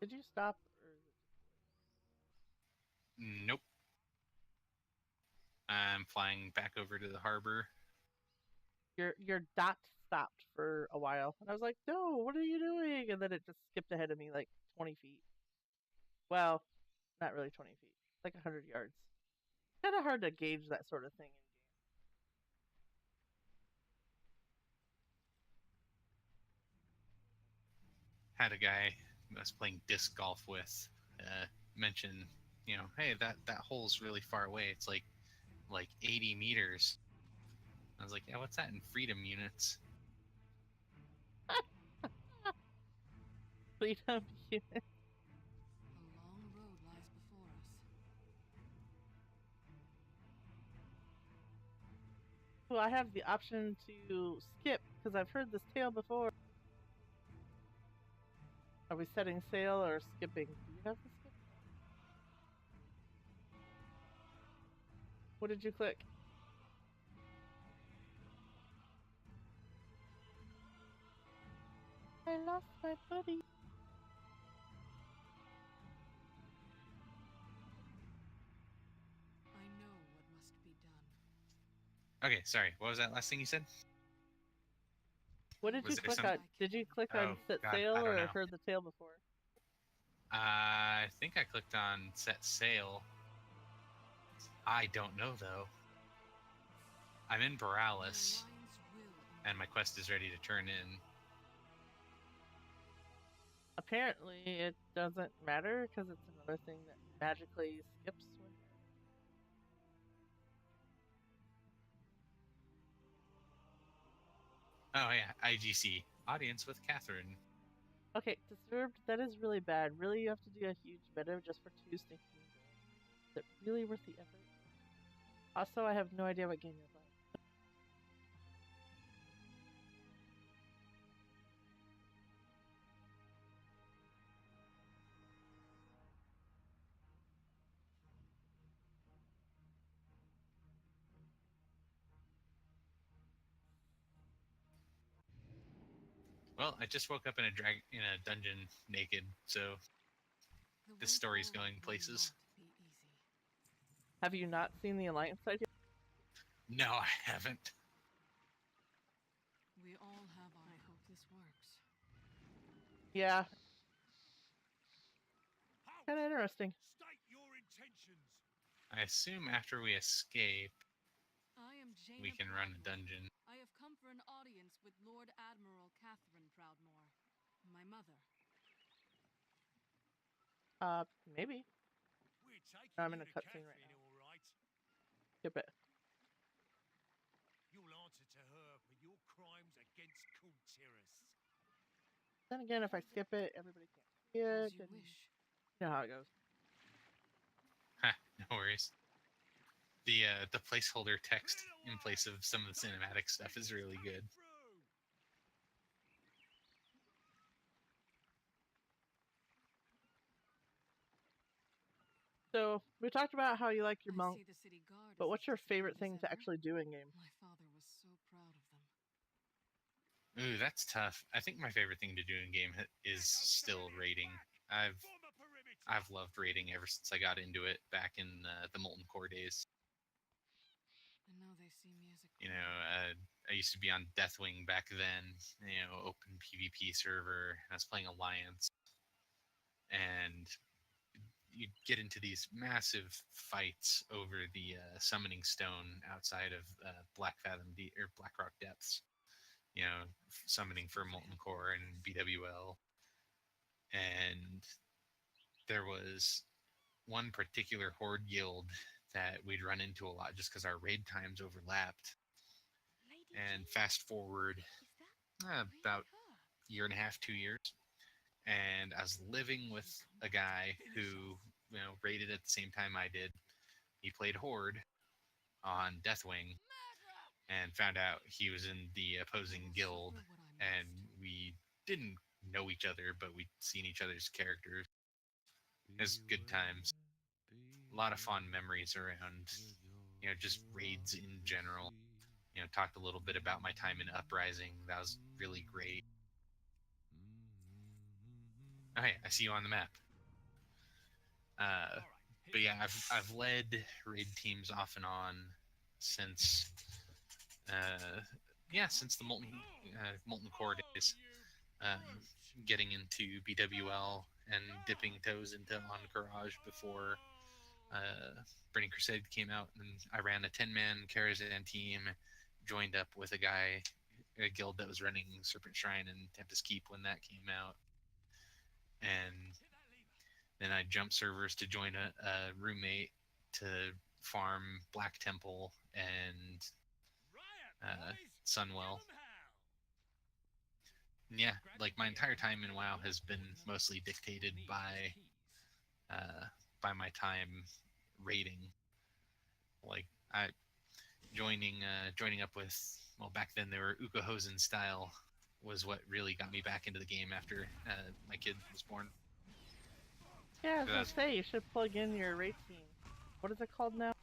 Did you stop? Or is it Nope. I'm flying back over to the harbor. your dot stopped for a while, and I was like, "No, what are you doing?" And then it just skipped ahead of me like 20 feet. Well, not really 20 feet, like 100 yards. Kind of hard to gauge that sort of thing in game. Had a guy I was playing disc golf with mention, hey, that hole's really far away. It's like 80 meters. I was like, yeah, what's that in freedom units? Freedom unit. A long road lies before us. Well, I have the option to skip because I've heard this tale before. Are we setting sail or skipping? Do you have the skip? What did you click? I lost my buddy. I know what must be done. Okay, sorry. What was that last thing you said? What did Was you there click some- on? Did you click Oh, on set God, sail I don't or know. heard the tale before? I think I clicked on set sail. I don't know though. I'm in The Borealis, Alliance will and my quest is ready to turn in. Apparently, it doesn't matter because it's another thing that magically skips when. Oh yeah, IGC audience with Catherine. Okay, disturbed. That is really bad. Really, you have to do a huge meta just for 2 stinking gold. Is it really worth the effort? Also, I have no idea what game you're playing. Well, I just woke up in a dungeon naked, so The this way story's forward going will places. not be easy. Have you not seen the Alliance side yet? No, I haven't. We all have our... I hope this works. Yeah, Halt! kind of interesting. State your intentions. I assume after we escape, we can run a dungeon. I have come for an audience with Lord Admiral Catherine Proudmoore, my mother. Maybe. We're taking I'm in you a to cutscene right Catherine, now. all right. Skip it. You'll answer to her for your crimes against Kultiris. Then again, if I skip it, everybody can't see it. As you And wish. you know how it goes. Ha, no worries. The placeholder text in place of some of the cinematic stuff is really good. So we talked about how you like your I monk, see the city guard but is what's as your favorite disciplined thing as to ever. actually do in game? My father was so proud of them. Ooh, that's tough. I think my favorite thing to do in game is still raiding. I've loved raiding ever since I got into it back in the Molten Core days. And now they see me as a You queen. know, I used to be on Deathwing back then. You know, open PvP server. I was playing Alliance, and you get into these massive fights over the summoning stone outside of Black Rock Depths. You know, summoning for Molten Core and BWL. And there was one particular horde guild that we'd run into a lot just because our raid times overlapped. And fast forward about a year and a half, 2 years, and I was living with a guy who, you know, raided at the same time I did. He played Horde on Deathwing, and found out he was in the opposing guild, and we didn't know each other, but we'd seen each other's characters. It was good times. A lot of fond memories around, you know, just raids in general. You know, talked a little bit about my time in Uprising. That was really great. Oh, hey, I see you on the map. But yeah, I've led raid teams off and on since since the Molten Core days. Getting into BWL and dipping toes into Encourage before Burning Crusade came out, and I ran a 10-man Karazhan team, joined up with a guild that was running Serpent Shrine and Tempest Keep when that came out, and then I jumped servers to join a roommate to farm Black Temple and Sunwell. And yeah, like my entire time in WoW has been mostly dictated by my time raiding. Like I joining up with, well, back then they were Ukahosen style was what really got me back into the game after my kid was born. Yeah, I was So gonna say you should plug in your raid team. What is it called now?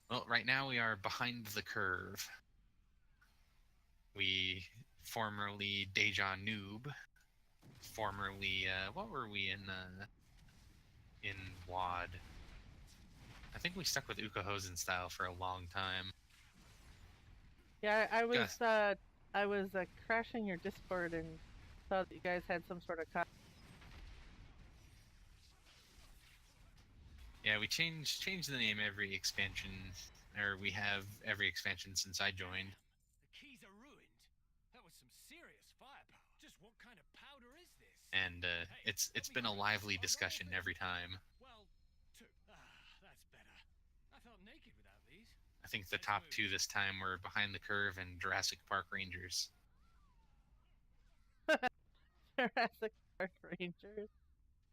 Well, right now we are behind the curve. We formerly Deja Noob, formerly what were we in WAD? I think we stuck with Ukahosen style for a long time. Yeah, Gus. I was crashing your Discord and saw that you guys had some sort of Yeah, we changed the name every expansion, or we have every expansion since I joined. The keys are ruined. That was some serious firepower. Just what kind of powder is this? And it's been a lively discussion every time. Well, that's better. I felt naked without these. I think the top two this time were Behind the Curve and Jurassic Park Rangers. Jurassic Park Rangers.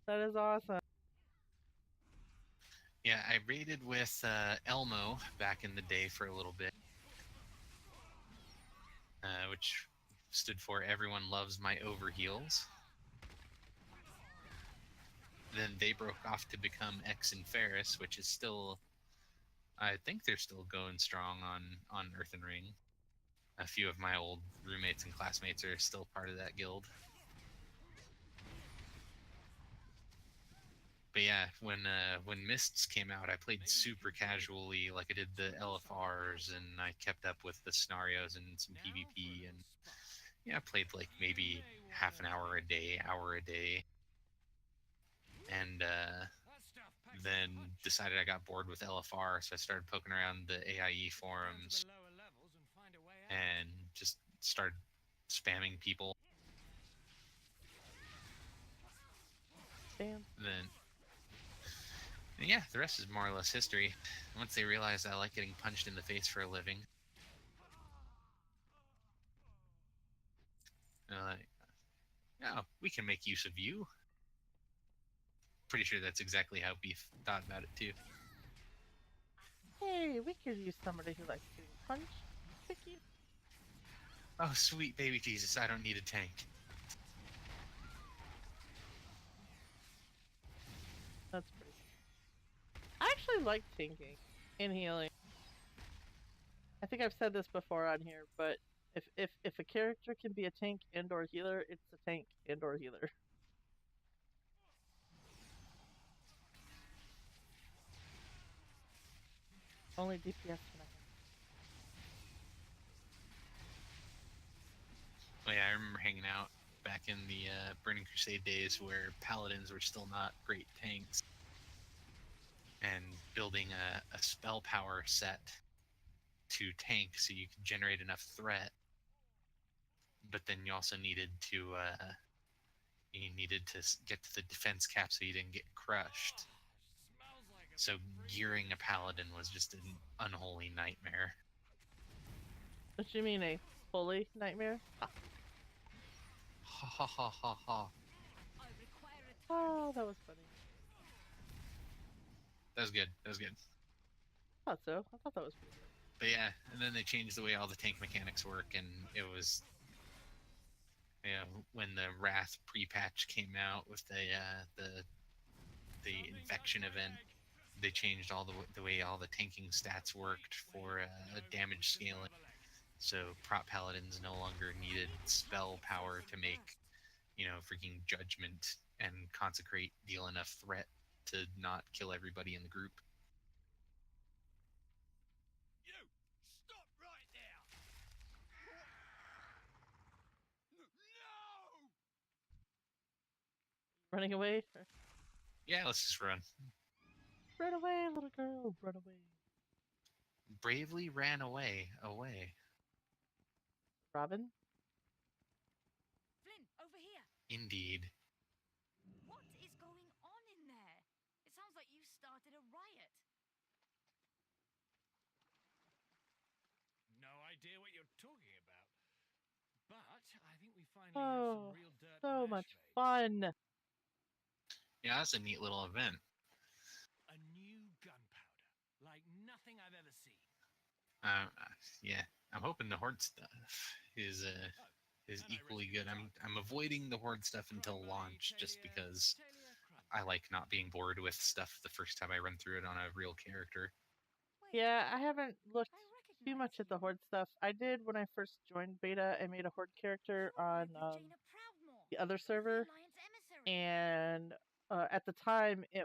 That is awesome. Yeah, I raided with Elmo back in the day for a little bit, which stood for Everyone Loves My Overheels. Then they broke off to become X and Ferris, which is still, I think they're still going strong on Earthen Ring. A few of my old roommates and classmates are still part of that guild. But yeah, when Mists came out, I played super casually, like I did the LFRs, and I kept up with the scenarios and some PvP, and yeah, I played like maybe half an hour a day, hour a day. And then decided I got bored with LFR, so I started poking around the AIE forums and just started spamming people. Damn. And yeah, the rest is more or less history. Once they realized I like getting punched in the face for a living, they're like, "Oh, we can make use of you." Pretty sure that's exactly how Beef thought about it too. Hey, we could use somebody who likes getting punched. Pick you. Oh, sweet baby Jesus, I don't need a tank. That's pretty. I actually like tanking and healing. I think I've said this before on here, but if a character can be a tank and or healer, it's a tank and or healer. Only DPS can I Oh yeah, I remember hanging out back in the Burning Crusade days where paladins were still not great tanks, and building a spell power set to tank so you could generate enough threat, but then you also needed to get to the defense cap so you didn't get crushed. So gearing a paladin was just an unholy nightmare. What you mean, a holy nightmare? Ha ha ha ha ha. I require a Oh, that was funny. That was good. That was good. I thought so. I thought that was pretty good. But yeah, and then they changed the way all the tank mechanics work, and it was, you know, when the Wrath pre-patch came out with the infection event, they changed all the way all the tanking stats worked for damage scaling. So prop paladins no longer needed spell power to make, you know, freaking judgment and consecrate deal enough threat to not kill everybody in the group. You stop right there! No! Running away? Yeah, let's just run. Run away, little girl, run away. Bravely ran away. Robin? Flynn, over here. Indeed. What is going on in there? It sounds like you started a riot. No idea what you're talking about. But I think we finally have Oh, some real dirt so on our much shades. fun. Yeah, that's a neat little event. A new gunpowder, like nothing I've ever seen. Yeah, I'm hoping the horde stuff is equally good. I'm avoiding the horde stuff until launch just because I like not being bored with stuff the first time I run through it on a real character. Wait, Yeah, I haven't looked I too much recognize at the you. horde stuff. I did when I first joined beta. I made a horde character You're on like Jaina Proudmoore, the other the server, Alliance emissary. and at the time it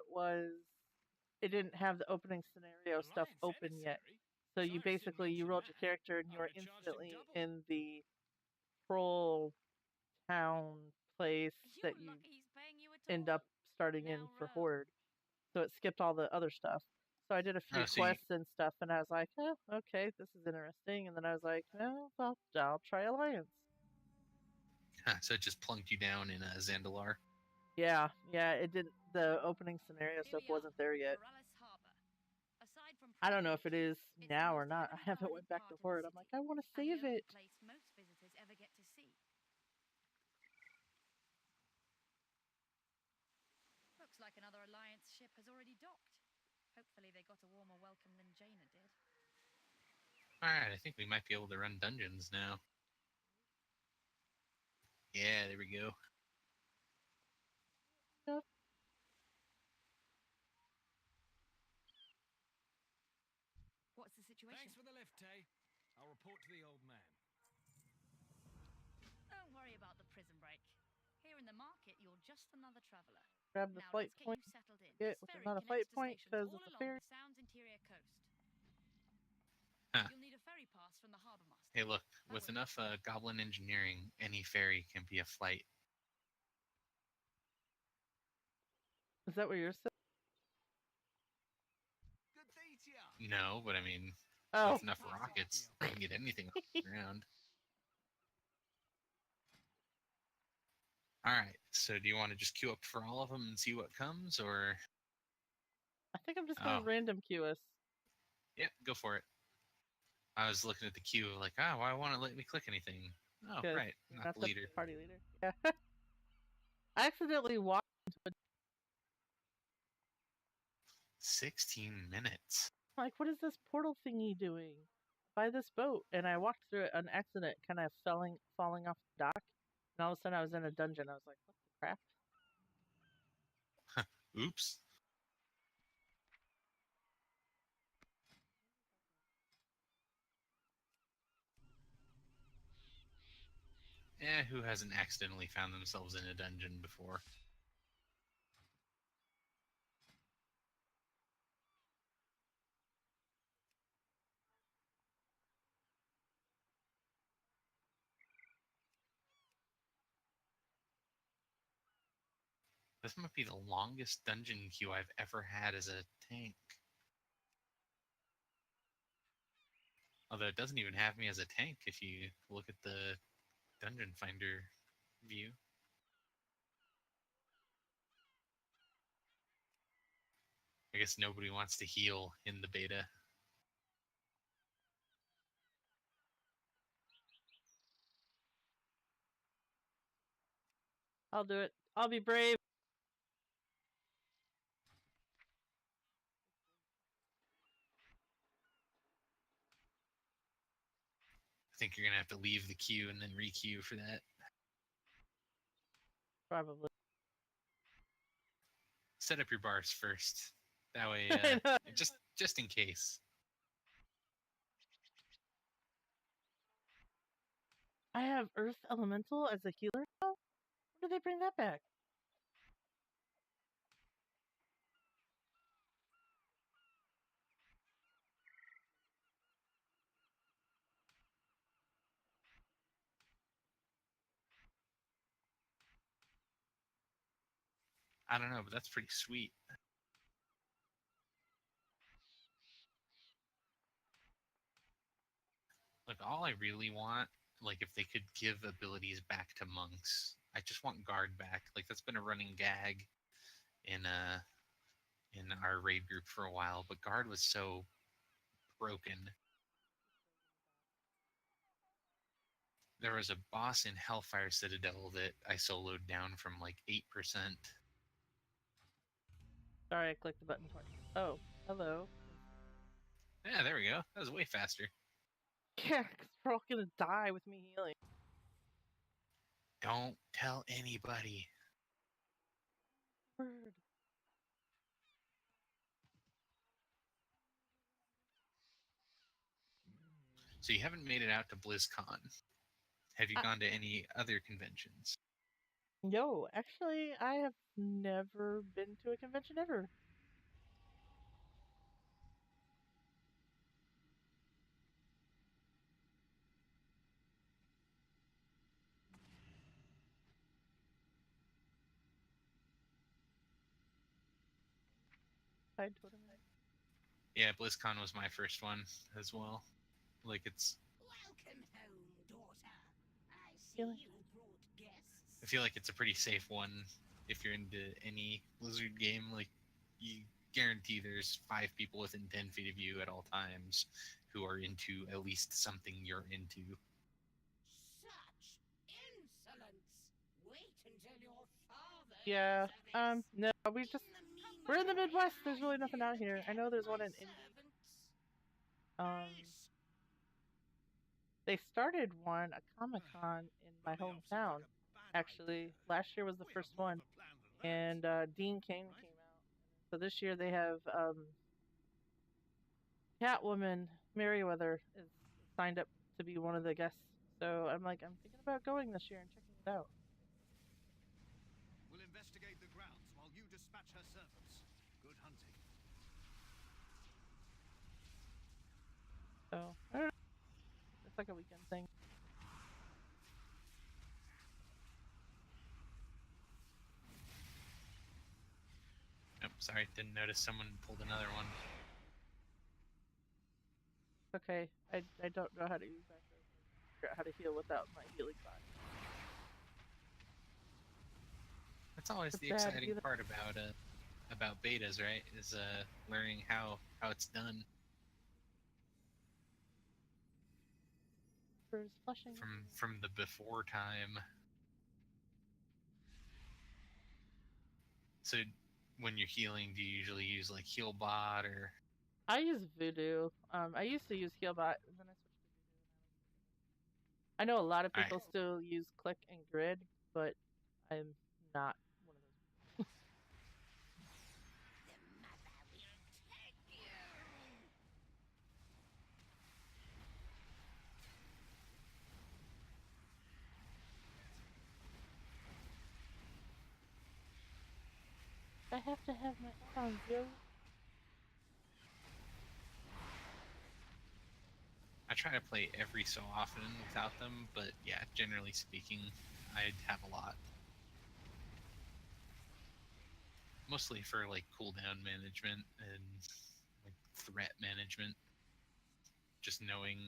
didn't have the opening scenario stuff Alliance open yet. emissary? So you Cyrus didn't basically you mention rolled your that. character and I you were would've charged him instantly double. in the troll town place You're that you lucky he's paying you at end all. up starting in Now for row. horde. So it skipped all the other stuff. So I did a few Oh, so you, quests and stuff, and I was like, oh, okay, this is interesting. And then I was like, well, I'll try Alliance. so it just plunked you down in Zandalar. Yeah, it didn't. The opening scenario Here stuff we are, wasn't there yet. Borealis Harbor. Aside from I don't know if it privilege, is it's the now or most not. I heavily haven't guarded went back part to of the horde. I'm city, like, I want to and the save only it. place most visitors ever get to see. Looks like another Alliance ship has already docked. Hopefully they got a warmer welcome than Jaina did. Alright, I think we might be able to run dungeons now. Yeah, there we go. Yep. What's the situation? Thanks for the lift, Tay. I'll report to the old man. Don't worry about the prison break. Here in the market, you're just another traveller. Grab the Now fight let's get point. you settled in. Get This with ferry not a connects fight to point stations because all it's a along ferry. the Sound's interior coast. Huh. You'll need a ferry pass from the harbour master. Hey, look, That with way. enough goblin engineering, any ferry can be a flight. Is that what you're saying? No, but I mean, Oh, with enough rockets, you can get anything off the ground. All right. So, do you want to just queue up for all of them and see what comes, or? I think I'm just gonna Oh. random queue us. Yeah, go for it. I was looking at the queue, like, why won't it let me click anything? Oh, 'Cause right, you're not the leader. party leader. Yeah. I accidentally walked into a 16 minutes. like, what is this portal thingy doing by this boat? And I walked through it on accident, kind of falling off the dock. And all of a sudden, I was in a dungeon. I was like, what the crap? Oops. Who hasn't accidentally found themselves in a dungeon before? This might be the longest dungeon queue I've ever had as a tank. Although it doesn't even have me as a tank if you look at the dungeon finder view. I guess nobody wants to heal in the beta. I'll do it. I'll be brave. I think you're going to have to leave the queue and then re-queue for that. Probably. Set up your bars first. That way, I know. just in case. I have Earth Elemental as a healer now? When did they bring that back? I don't know, but that's pretty sweet. Like, all I really want, like, if they could give abilities back to monks, I just want guard back. Like, that's been a running gag in our raid group for a while, but guard was so broken. There was a boss in Hellfire Citadel that I soloed down from like 8%. Sorry, I clicked the button twice. Oh, hello. Yeah, there we go. That was way faster. Yeah, because we're all gonna die with me healing. Don't tell anybody. Word. So you haven't made it out to BlizzCon. Have you gone to any other conventions? No, actually, I have never been to a convention ever. Side tournament. Yeah, BlizzCon was my first one as well. Like, it's... Welcome home, daughter. I see Feeling- you brought guests. I feel like it's a pretty safe one if you're into any Blizzard game. Like, you guarantee there's 5 people within 10 feet of you at all times who are into at least something you're into. Such insolence! Wait until your father Yeah. hears of this. No, we're in the Midwest. There's really nothing out here. I know there's one in Indy. They started one, a Comic-Con in my hometown. Actually, last year was the first one, and Dean Cain came out. So this year they have Catwoman Merriweather is signed up to be one of the guests. So I'm thinking about going this year and checking it out. We'll investigate the grounds while you dispatch her servants. Good hunting. So I don't know. It's like a weekend thing. Oh, sorry, didn't notice someone pulled another one. okay. I don't know how to use that. Figure out how to heal without my healing bot. That's always It's the bad exciting healing. part about betas, right? Is learning how it's done For flushing. from the before time. So when you're healing, do you usually use like Healbot or? I use Voodoo. I used to use Healbot, and then I switched to Voodoo. I know a lot of All right, people still use Click and Grid, but I'm not one of those. I have to have my add-ons, yo. I try to play every so often without them, but yeah, generally speaking, I'd have a lot. Mostly for like cooldown management and like threat management. Just knowing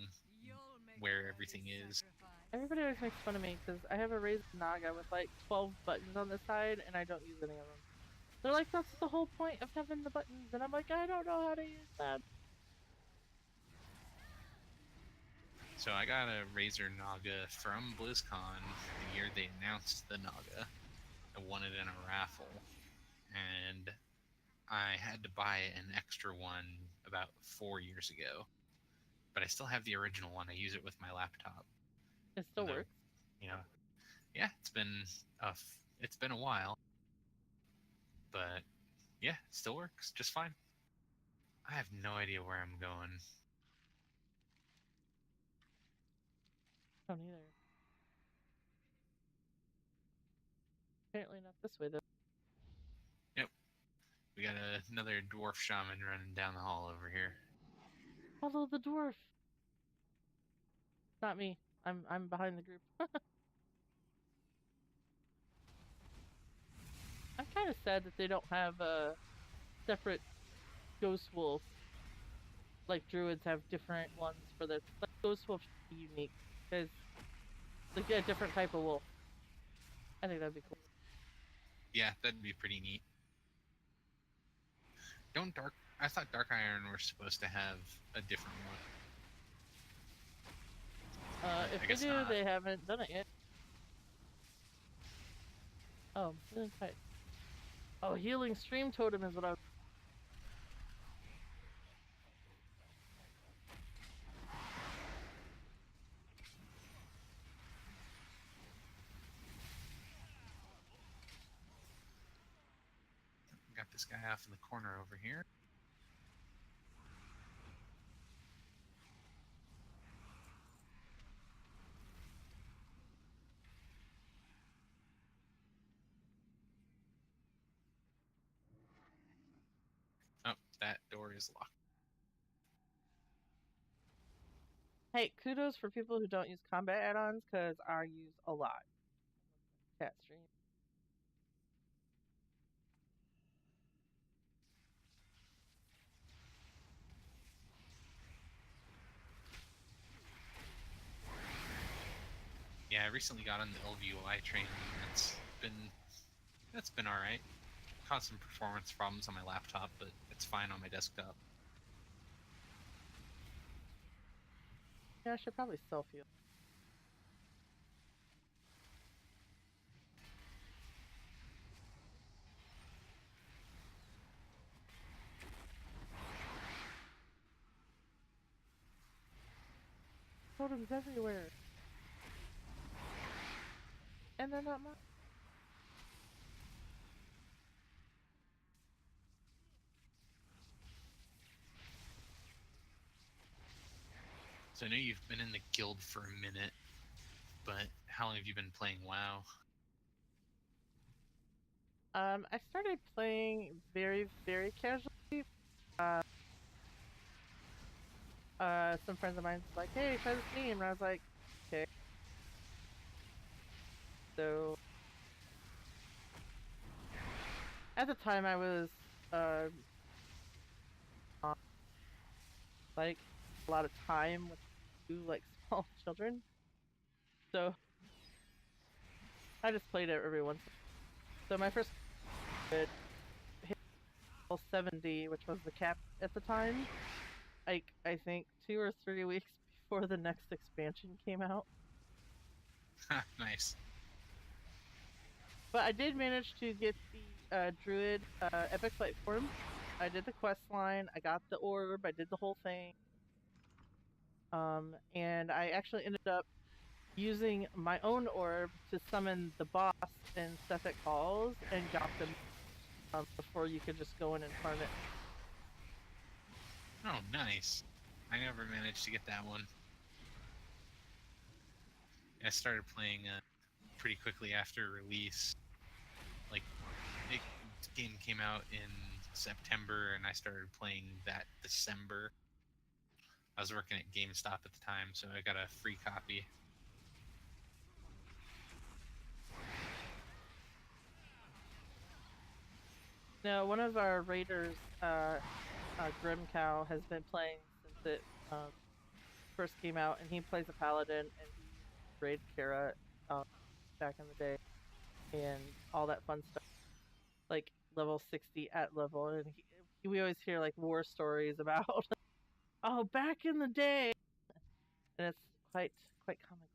You'll make where a worthy everything is. sacrifice. Everybody always makes fun of me because I have a Razer Naga with like 12 buttons on the side, and I don't use any of them. They're like, that's the whole point of having the buttons, and I'm like, I don't know how to use that. So I got a Razer Naga from BlizzCon the year they announced the Naga. I won it in a raffle, and I had to buy an extra one about 4 years ago. But I still have the original one. I use it with my laptop. It still Though, works. you know, yeah, it's been a while, but yeah, it still works just fine. I have no idea where I'm going. I don't either. Apparently not this way though. Yep, we got another dwarf shaman running down the hall over here. Follow the dwarf. Not me. I'm behind the group. I'm kind of sad that they don't have a separate ghost wolf. Like druids have different ones for this. Like ghost wolf should be unique because like a different type of wolf. I think that'd be cool. Yeah, that'd be pretty neat. I thought Dark Iron were supposed to have a different one. If I they guess do, not. they haven't done it yet. Oh, healing kite. Oh, healing stream totem is what I was. Got this guy off in the corner over here. Oh, that door is locked. Hey, kudos for people who don't use combat add-ons because I use a lot. Cat stream. Yeah, I recently got on the LVUI training. Been that's been all right. Caused some performance problems on my laptop, but it's fine on my desktop. Yeah, I should probably self-heal. Totems everywhere. And they're not mine. So I know you've been in the guild for a minute, but how long have you been playing WoW? I started playing very, very casually. Uh, some friends of mine was like, "Hey, try this game," and I was like, "Okay." So at the time, I was uh, on, like a lot of time with two like small children. So I just played it every once. So my first hit level 70, which was the cap at the time. I think 2 or 3 weeks before the next expansion came out. Nice. But I did manage to get the Druid Epic Flight Form. I did the quest line. I got the orb. I did the whole thing. And I actually ended up using my own orb to summon the boss in Sethek Halls and got them before you could just go in and farm it. Oh, nice. I never managed to get that one. I started playing pretty quickly after release. Like, the game came out in September, and I started playing that December. I was working at GameStop at the time, so I got a free copy. Now, one of our raiders, Grim Cow, has been playing since it first came out, and he plays a paladin, and he raided Kara back in the day, and all that fun stuff, like level 60 at level, and we always hear like war stories about, oh, back in the day, and it's quite comical.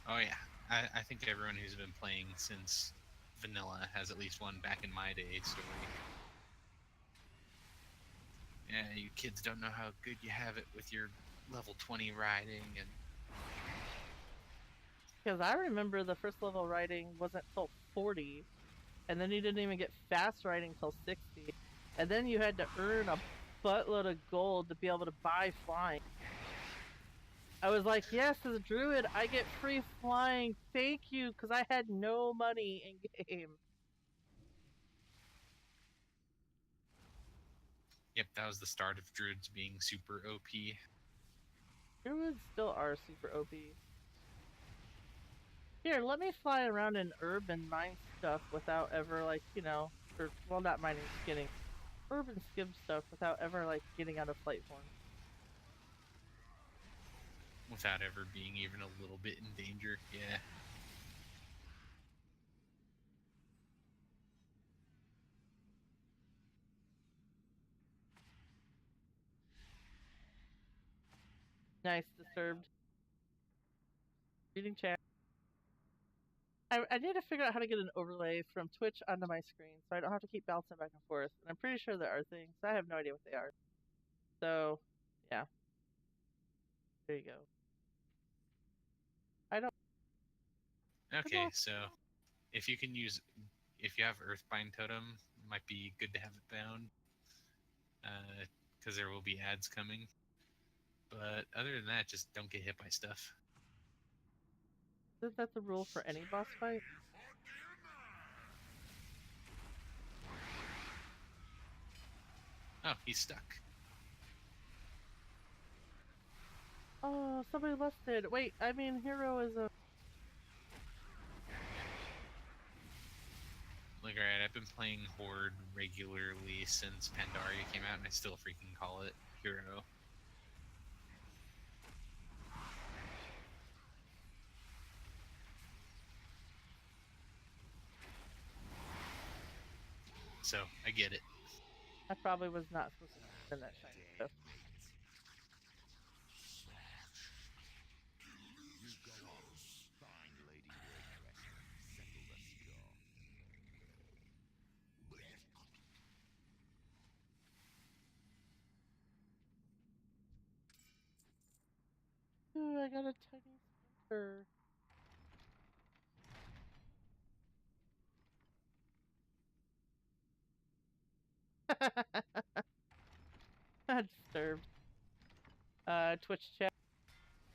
Oh yeah, I think everyone who's been playing since vanilla has at least one back in my day story. Yeah, you kids don't know how good you have it with your level 20 riding and Because I remember the first level riding wasn't till 40, and then you didn't even get fast riding till 60, and then you had to earn a buttload of gold to be able to buy flying. I was like, yes, as a druid, I get free flying. Thank you, because I had no money in game. yep, that was the start of druids being super OP. Druids still are super OP. Here, let me fly around in urban mine stuff without ever, like, or, well, not mining, skinning. Urban skim stuff without ever, like, getting out of flight form. Without ever being even a little bit in danger, yeah. Nice, disturbed. Reading chat. I need to figure out how to get an overlay from Twitch onto my screen so I don't have to keep bouncing back and forth. And I'm pretty sure there are things. I have no idea what they are. So, yeah. There you go. I don't. Okay, so if you if you have Earthbind Totem, it might be good to have it bound, because there will be ads coming. But other than that, just don't get hit by stuff. Isn't that the rule for any boss fight? Oh, he's stuck. Oh, somebody listed. Wait, I mean, hero is a. Like, alright, I've been playing Horde regularly since Pandaria came out, and I still freaking call it hero. So, I get it. I probably was not supposed to spend that shiny stuff. Find Lady Wordcrest. Settle the score. Ooh, I got a tiny splinter. Disturbed. Twitch chat.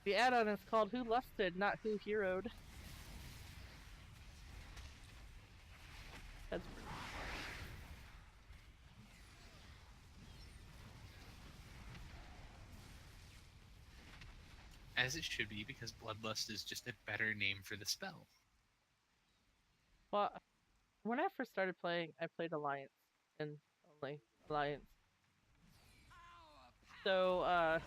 The add-on is called Who Lusted, not Who Heroed. That's pretty. As it should be, because Bloodlust is just a better name for the spell. Well, when I first started playing, I played Alliance and only Alliance. So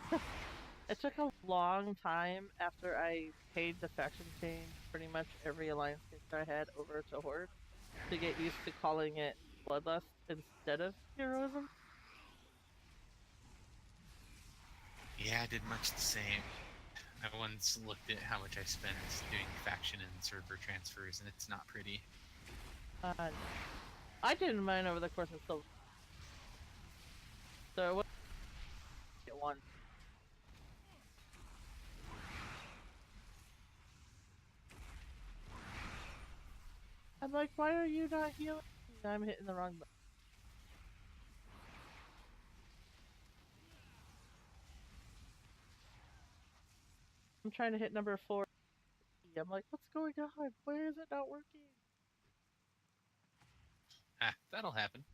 it took a long time after I paid the faction change pretty much every alliance character I had over to Horde to get used to calling it Bloodlust instead of Heroism. Yeah, I did much the same. I once looked at how much I spent doing faction and server transfers, and it's not pretty. I didn't mind over the course of Silver. So it was one. I'm like, why are you not healing? I'm hitting the wrong button. I'm trying to hit number 4. I'm like, what's going on? Why is it not working? Ah, that'll happen.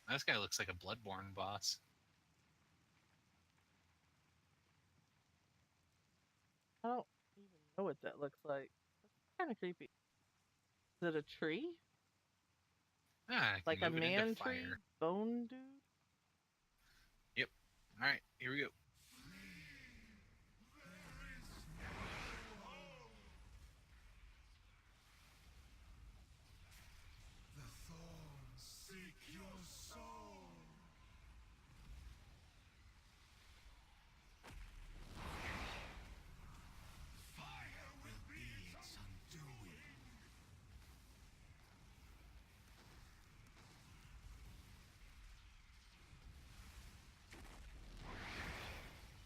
This guy looks like a Bloodborne boss. I don't even know what that looks like. That's kind of creepy. Is it a tree? Ah, I Like can a move it into man fire. tree? Bone dude? Yep. Alright, here we go. The thorns seek your soul. Fire will be its undoing.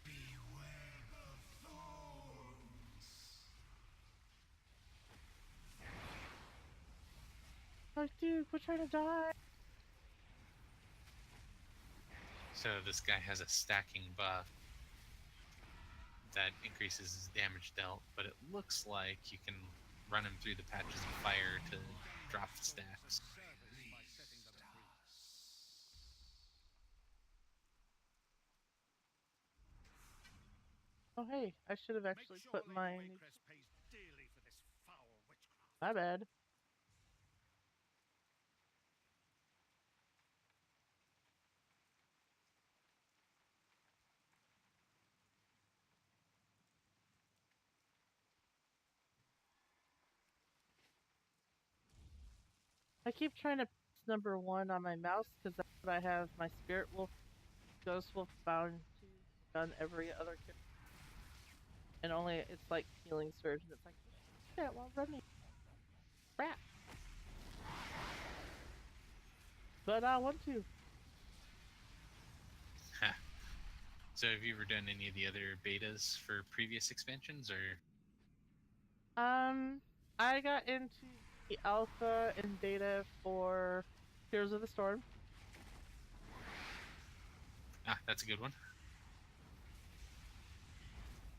Beware the thorns. Like, dude, quit trying to die. So this guy has a stacking buff that increases his damage dealt, but it looks like you can run him through the patches of fire to drop the stacks. Oh, hey, I should have Make actually sure put Lady my... Waycrest pays dearly for this foul witchcraft. My bad. I keep trying to press number 1 on my mouse because that's what I have my Spirit Wolf, Ghost Wolf bound to on every other character. And only it's like Healing Surge, and it's like, yeah, while running. Crap. But I want to. Ha. So have you ever done any of the other betas for previous expansions, or? I got into the alpha and beta for Heroes of the Storm. Ah, that's a good one.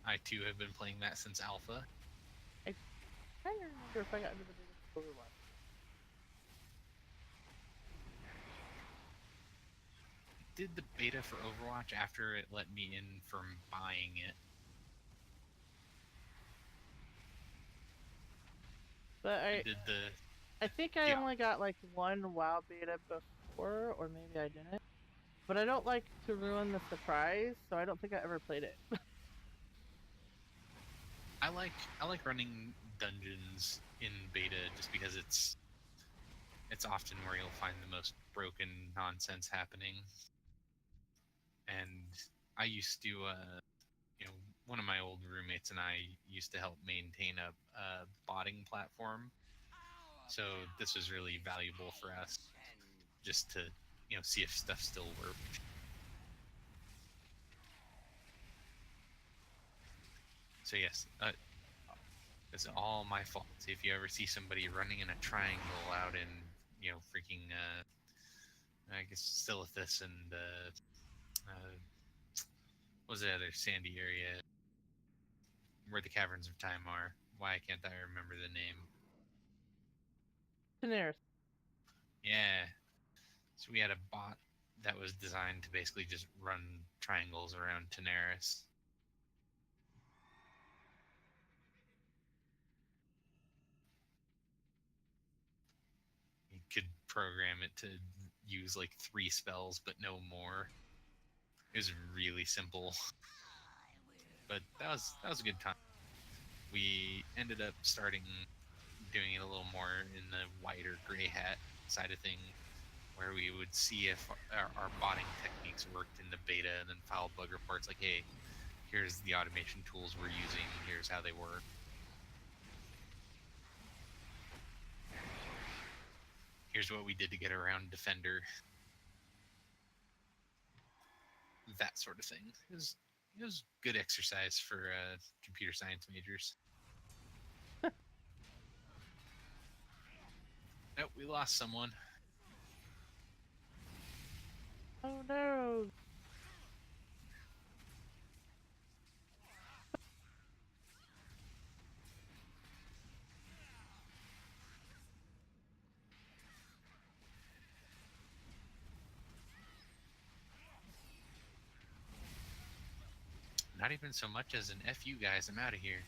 I too have been playing that since alpha. I can't remember if I got into the beta for Overwatch. Did the beta for Overwatch after it let me in from buying it. But I did the I think I yeah. only got like one WoW beta before, or maybe I didn't. But I don't like to ruin the surprise, so I don't think I ever played it. I like running dungeons in beta just because it's often where you'll find the most broken nonsense happening. And I used to you know, one of my old roommates and I used to help maintain a botting platform. So this was really valuable for us just to, you know, see if stuff still worked. So yes, it's all my fault. If you ever see somebody running in a triangle out in, you know, freaking, I guess Silithus and what was the other sandy area where the Caverns of Time are? Why can't I remember the name? Daenerys. Yeah. So we had a bot that was designed to basically just run triangles around Daenerys. You could program it to use like 3 spells but no more. It was really simple, but that was a good time. We ended up starting doing it a little more in the wider gray hat side of things, where we would see if our botting techniques worked in the beta, and then file bug reports like, hey, here's the automation tools we're using, here's how they work. Here's what we did to get around Defender. That sort of thing. It was good exercise for computer science majors. Nope, we lost someone. Oh no! Not even so much as an F you guys, I'm out of here.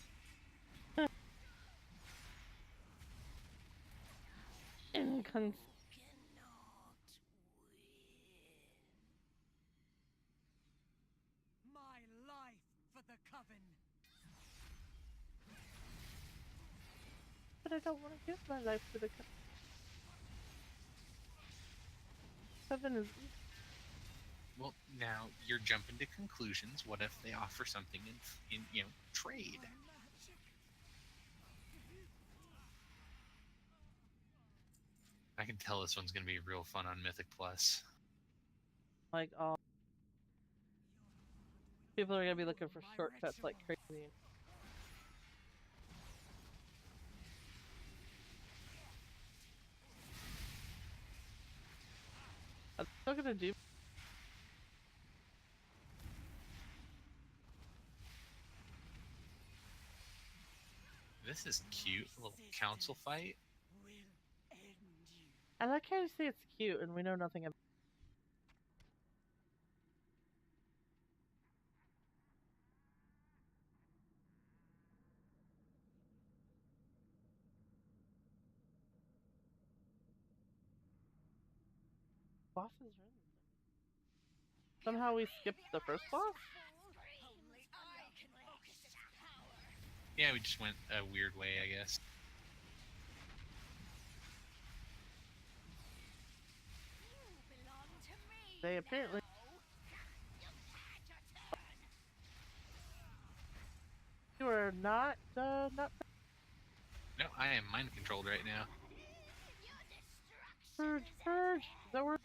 Incons- My life for the Coven. but I don't want to give my life to the Coven is Well, now you're jumping to conclusions. What if they offer something in trade? I can tell this one's gonna be real fun on Mythic Plus. like all people are gonna be looking for shortcuts like crazy. I'm still gonna do. This is cute. A little council fight. I like how you say it's cute and we know nothing about. Bosses are in this thing. Somehow we skipped the first boss. Yeah, we just went a weird way, I guess. They apparently. You are not. Not. No, I am mind controlled right now. Purge. Purge. Is that where?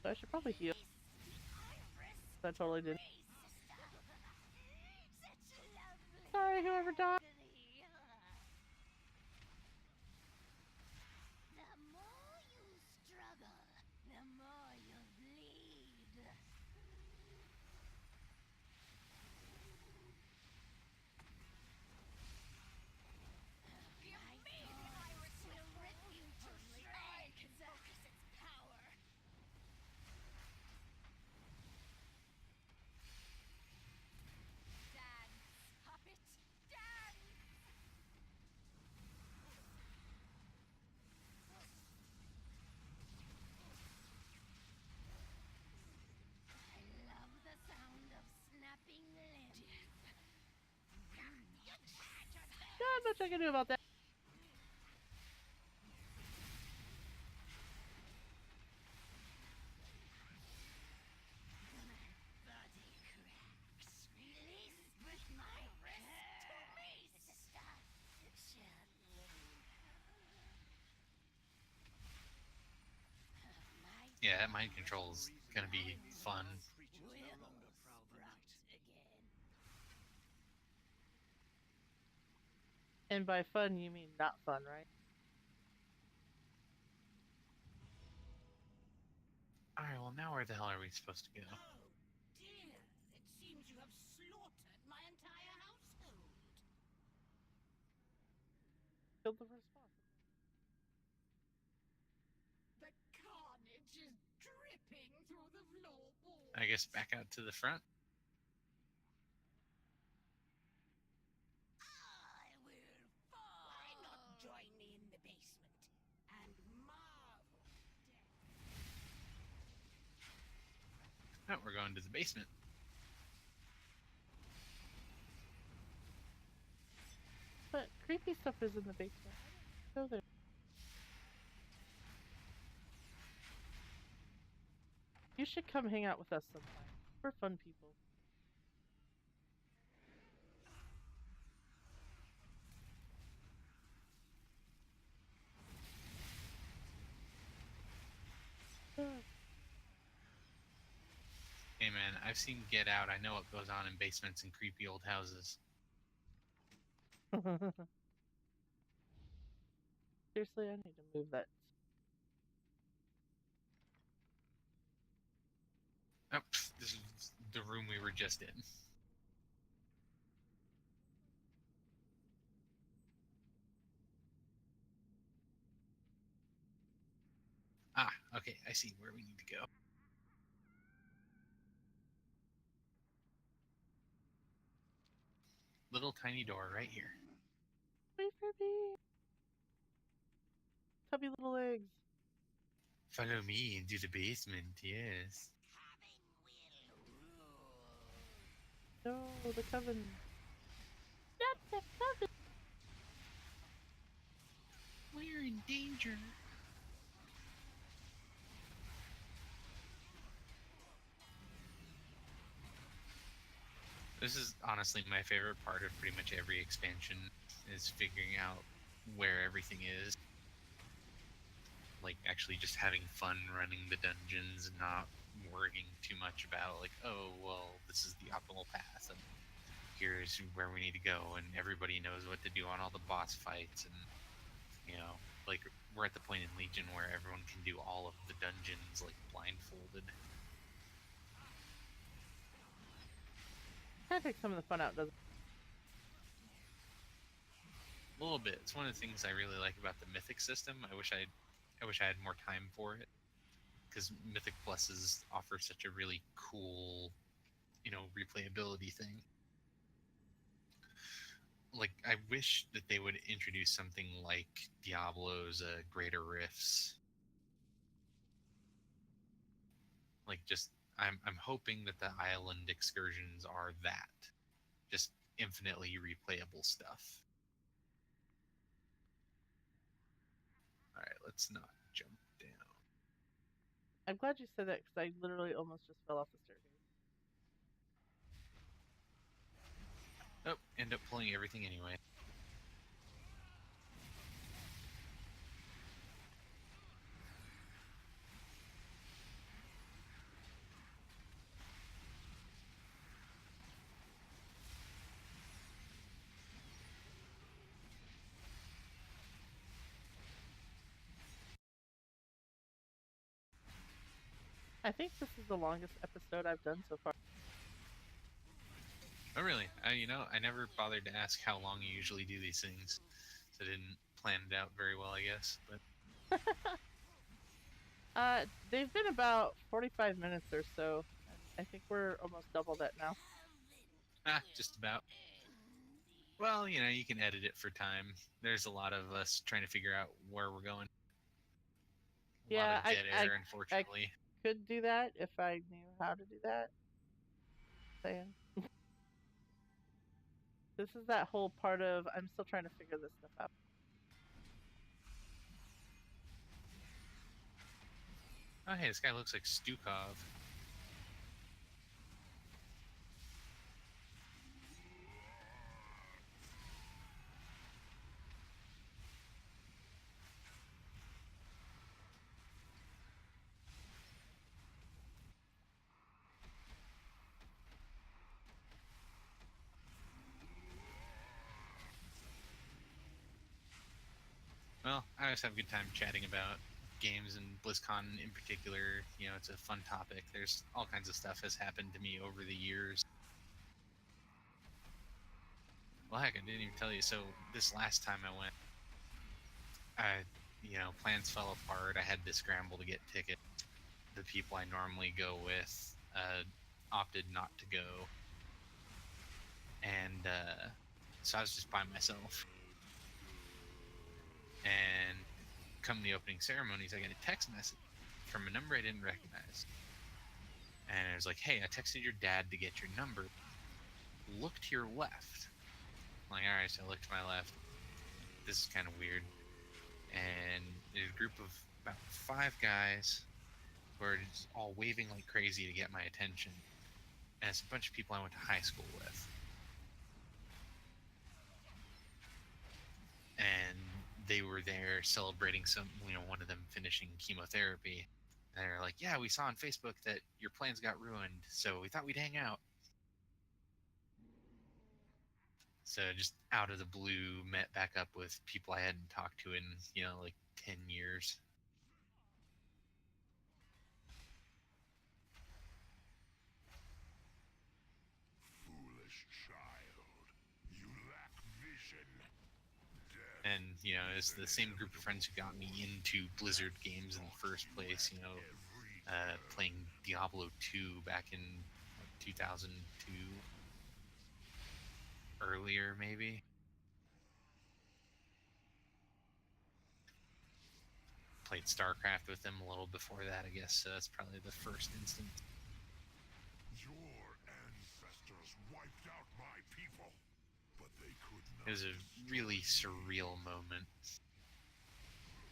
I should probably heal. I totally didn't. Sorry, whoever died. The more you struggle, the more you bleed. Not much I can do about that. Yeah, that mind control is gonna be fun. And by fun, you mean not fun, right? Alright, well now where the hell are we supposed to go? Oh dear, it seems you have slaughtered my entire household. Killed the first boss. The carnage is dripping through the floorboards. I guess back out to the front. Oh, we're going to the basement. But creepy stuff is in the basement. Go there. You should come hang out with us sometime. We're fun people. Hey man, I've seen Get Out. I know what goes on in basements and creepy old houses. Seriously, I need to move that. Oh, this is the room we were just in. Ah, okay, I see where we need to go. Little tiny door right here. Wait for me. Tubby little legs. Follow me into the basement, yes. No, the coven. Not the coven. We're in danger. This is honestly my favorite part of pretty much every expansion, is figuring out where everything is. Like, actually just having fun running the dungeons and not worrying too much about, like, oh, well, this is the optimal path, and here's where we need to go, and everybody knows what to do on all the boss fights, and, you know, like, we're at the point in Legion where everyone can do all of the dungeons, like, blindfolded. Kind of takes some of the fun out, doesn't it? A little bit. It's one of the things I really like about the Mythic system. I wish I had more time for it, because Mythic Pluses offer such a really cool, replayability thing. Like, I wish that they would introduce something like Diablo's Greater Rifts. Like, just I'm hoping that the island excursions are that, just infinitely replayable stuff. All right, let's not jump down. I'm glad you said that because I literally almost just fell off the staircase. Oh, end up pulling everything anyway. I think this is the longest episode I've done so far. Oh, really? I never bothered to ask how long you usually do these things, so I didn't plan it out very well, I guess. But They've been about 45 minutes or so. I think we're almost double that now. just about. Well, you can edit it for time. There's a lot of us trying to figure out where we're going. A lot Yeah, of dead air, unfortunately. Could do that if I knew how to do that. Saying. This is that whole part of I'm still trying to figure this stuff out. Oh, hey, this guy looks like Stukov. Well, I always have a good time chatting about games and BlizzCon in particular. It's a fun topic. There's all kinds of stuff has happened to me over the years. Well, heck, I didn't even tell you. So this last time I went, plans fell apart. I had to scramble to get tickets. The people I normally go with opted not to go, and so I was just by myself. And come the opening ceremonies, I get a text message from a number I didn't recognize, And it was like, hey, I texted your dad to get your number. Look to your left. I'm like, all right, so I look to my left. This is kind of weird. And there's a group of about 5 guys who are just all waving like crazy to get my attention. And it's a bunch of people I went to high school with. And they were there celebrating one of them finishing chemotherapy. And they're like, yeah, we saw on Facebook that your plans got ruined, so we thought we'd hang out. So just out of the blue, met back up with people I hadn't talked to in, like 10 years. Foolish child. You lack vision. And, it's the same group of friends who got me into Blizzard games in the first place, playing Diablo 2 back in 2002. Earlier, maybe. Played StarCraft with them a little before that, I guess. So that's probably the first instance. Your ancestors wiped out my people, but they could not. It was a really surreal moment.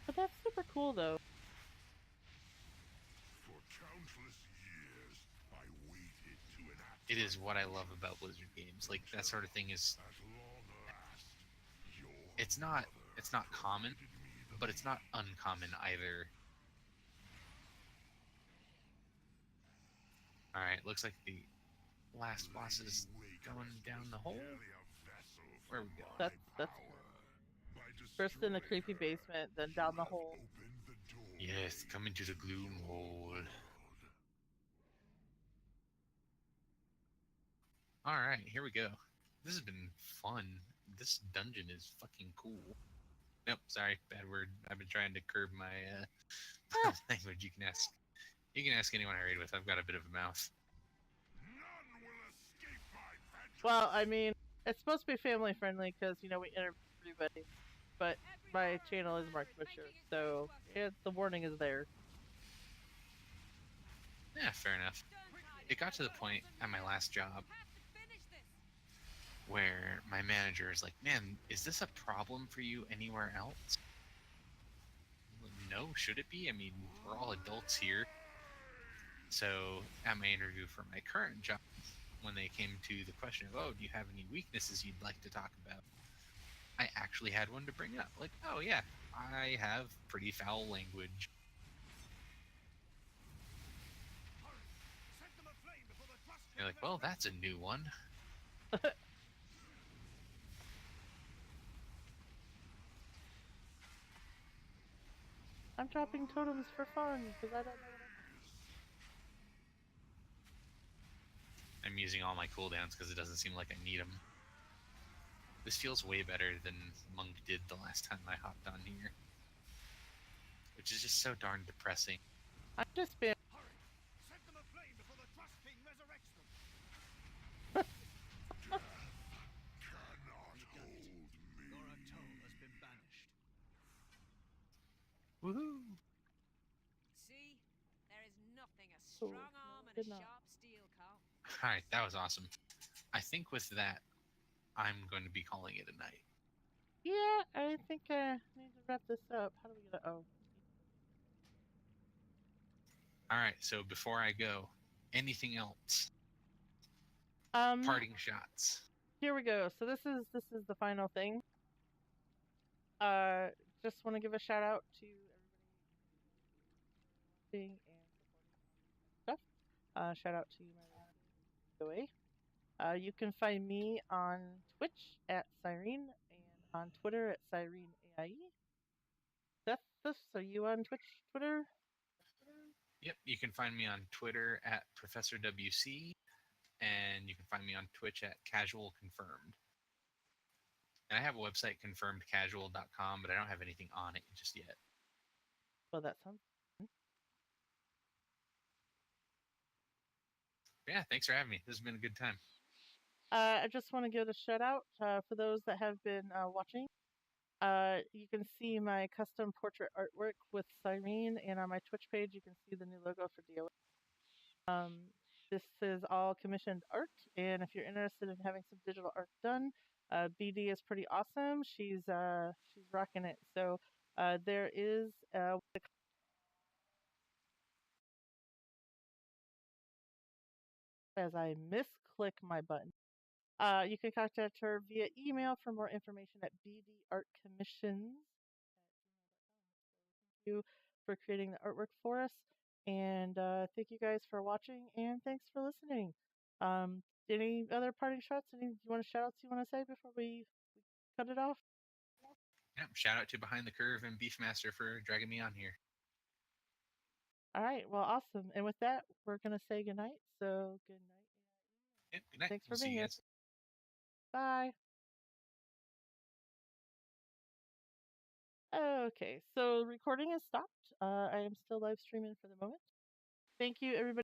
But that's super cool, though. For countless years, I waited to enact. It is what I love about Blizzard games. Like, that sort of thing is. At long last, your It's not common, but it's not uncommon either. Alright, looks like the last boss is going down the hole. Where we go? That's first in the creepy basement, then down the hole. Yes, come into the gloom hole. Alright, here we go. This has been fun. This dungeon is fucking cool. Nope, sorry, bad word. I've been trying to curb my language. You can ask anyone I raid with. I've got a bit of a mouth. None will escape my vengeance. Well, I mean, it's supposed to be family friendly because we interview everybody, but my channel is marked mature, so the warning is there. Yeah, fair enough. It got to the point at my last job where my manager is like, man, is this a problem for you anywhere else? No, should it be? I mean, we're all adults here. So at my interview for my current job, when they came to the question of, oh, do you have any weaknesses you'd like to talk about? I actually had one to bring up. Like, oh yeah, I have pretty foul language. You're like, well, that's a new one. I'm dropping totems for fun because I don't know. I'm using all my cooldowns because it doesn't seem like I need them. This feels way better than Monk did the last time I hopped on here. Which is just so darn depressing. I'm just been. Set them aflame before the Trust King resurrects them. Cannot hold me. Gorakto has been banished. Woohoo! See? There is nothing a Cool. strong arm and a Good enough. sharp steel can't. Alright, that was awesome. I think with that, I'm going to be calling it a night. Yeah, I think I need to wrap this up. How do we get it? Oh. Alright, so before I go, anything else? Parting shots. Here we go. So this is the final thing. Just want to give a shout out to everybody watching and supporting stuff. Shout out to my OA. You can find me on Twitch at Cyrene and on Twitter at Cyrene AIE. Seth, are you on Twitch, Twitter? Yep, you can find me on Twitter at Professor WC, and you can find me on Twitch at Casual Confirmed. And I have a website, confirmedcasual.com, but I don't have anything on it just yet. Well, that sounds. Yeah, thanks for having me. This has been a good time. I just want to give a shout out for those that have been watching. You can see my custom portrait artwork with Cyrene, and on my Twitch page, you can see the new logo for DOA. This is all commissioned art, and if you're interested in having some digital art done, BD is pretty awesome. She's rocking it. So there is as I misclick my button. You can contact her via email for more information at bdartcommissions. Thank you for creating the artwork for us, and thank you guys for watching, and thanks for listening. Um, any other parting shots? Any you want to shout outs you want to say before we cut it off? Yeah, shout out to Behind the Curve and Beefmaster for dragging me on here. All right, well, awesome. And with that, we're gonna say goodnight. So good night. Yeah, good night. Thanks for We'll see being you here. guys. Bye. Okay, so recording is stopped. I am still live streaming for the moment. Thank you, everybody.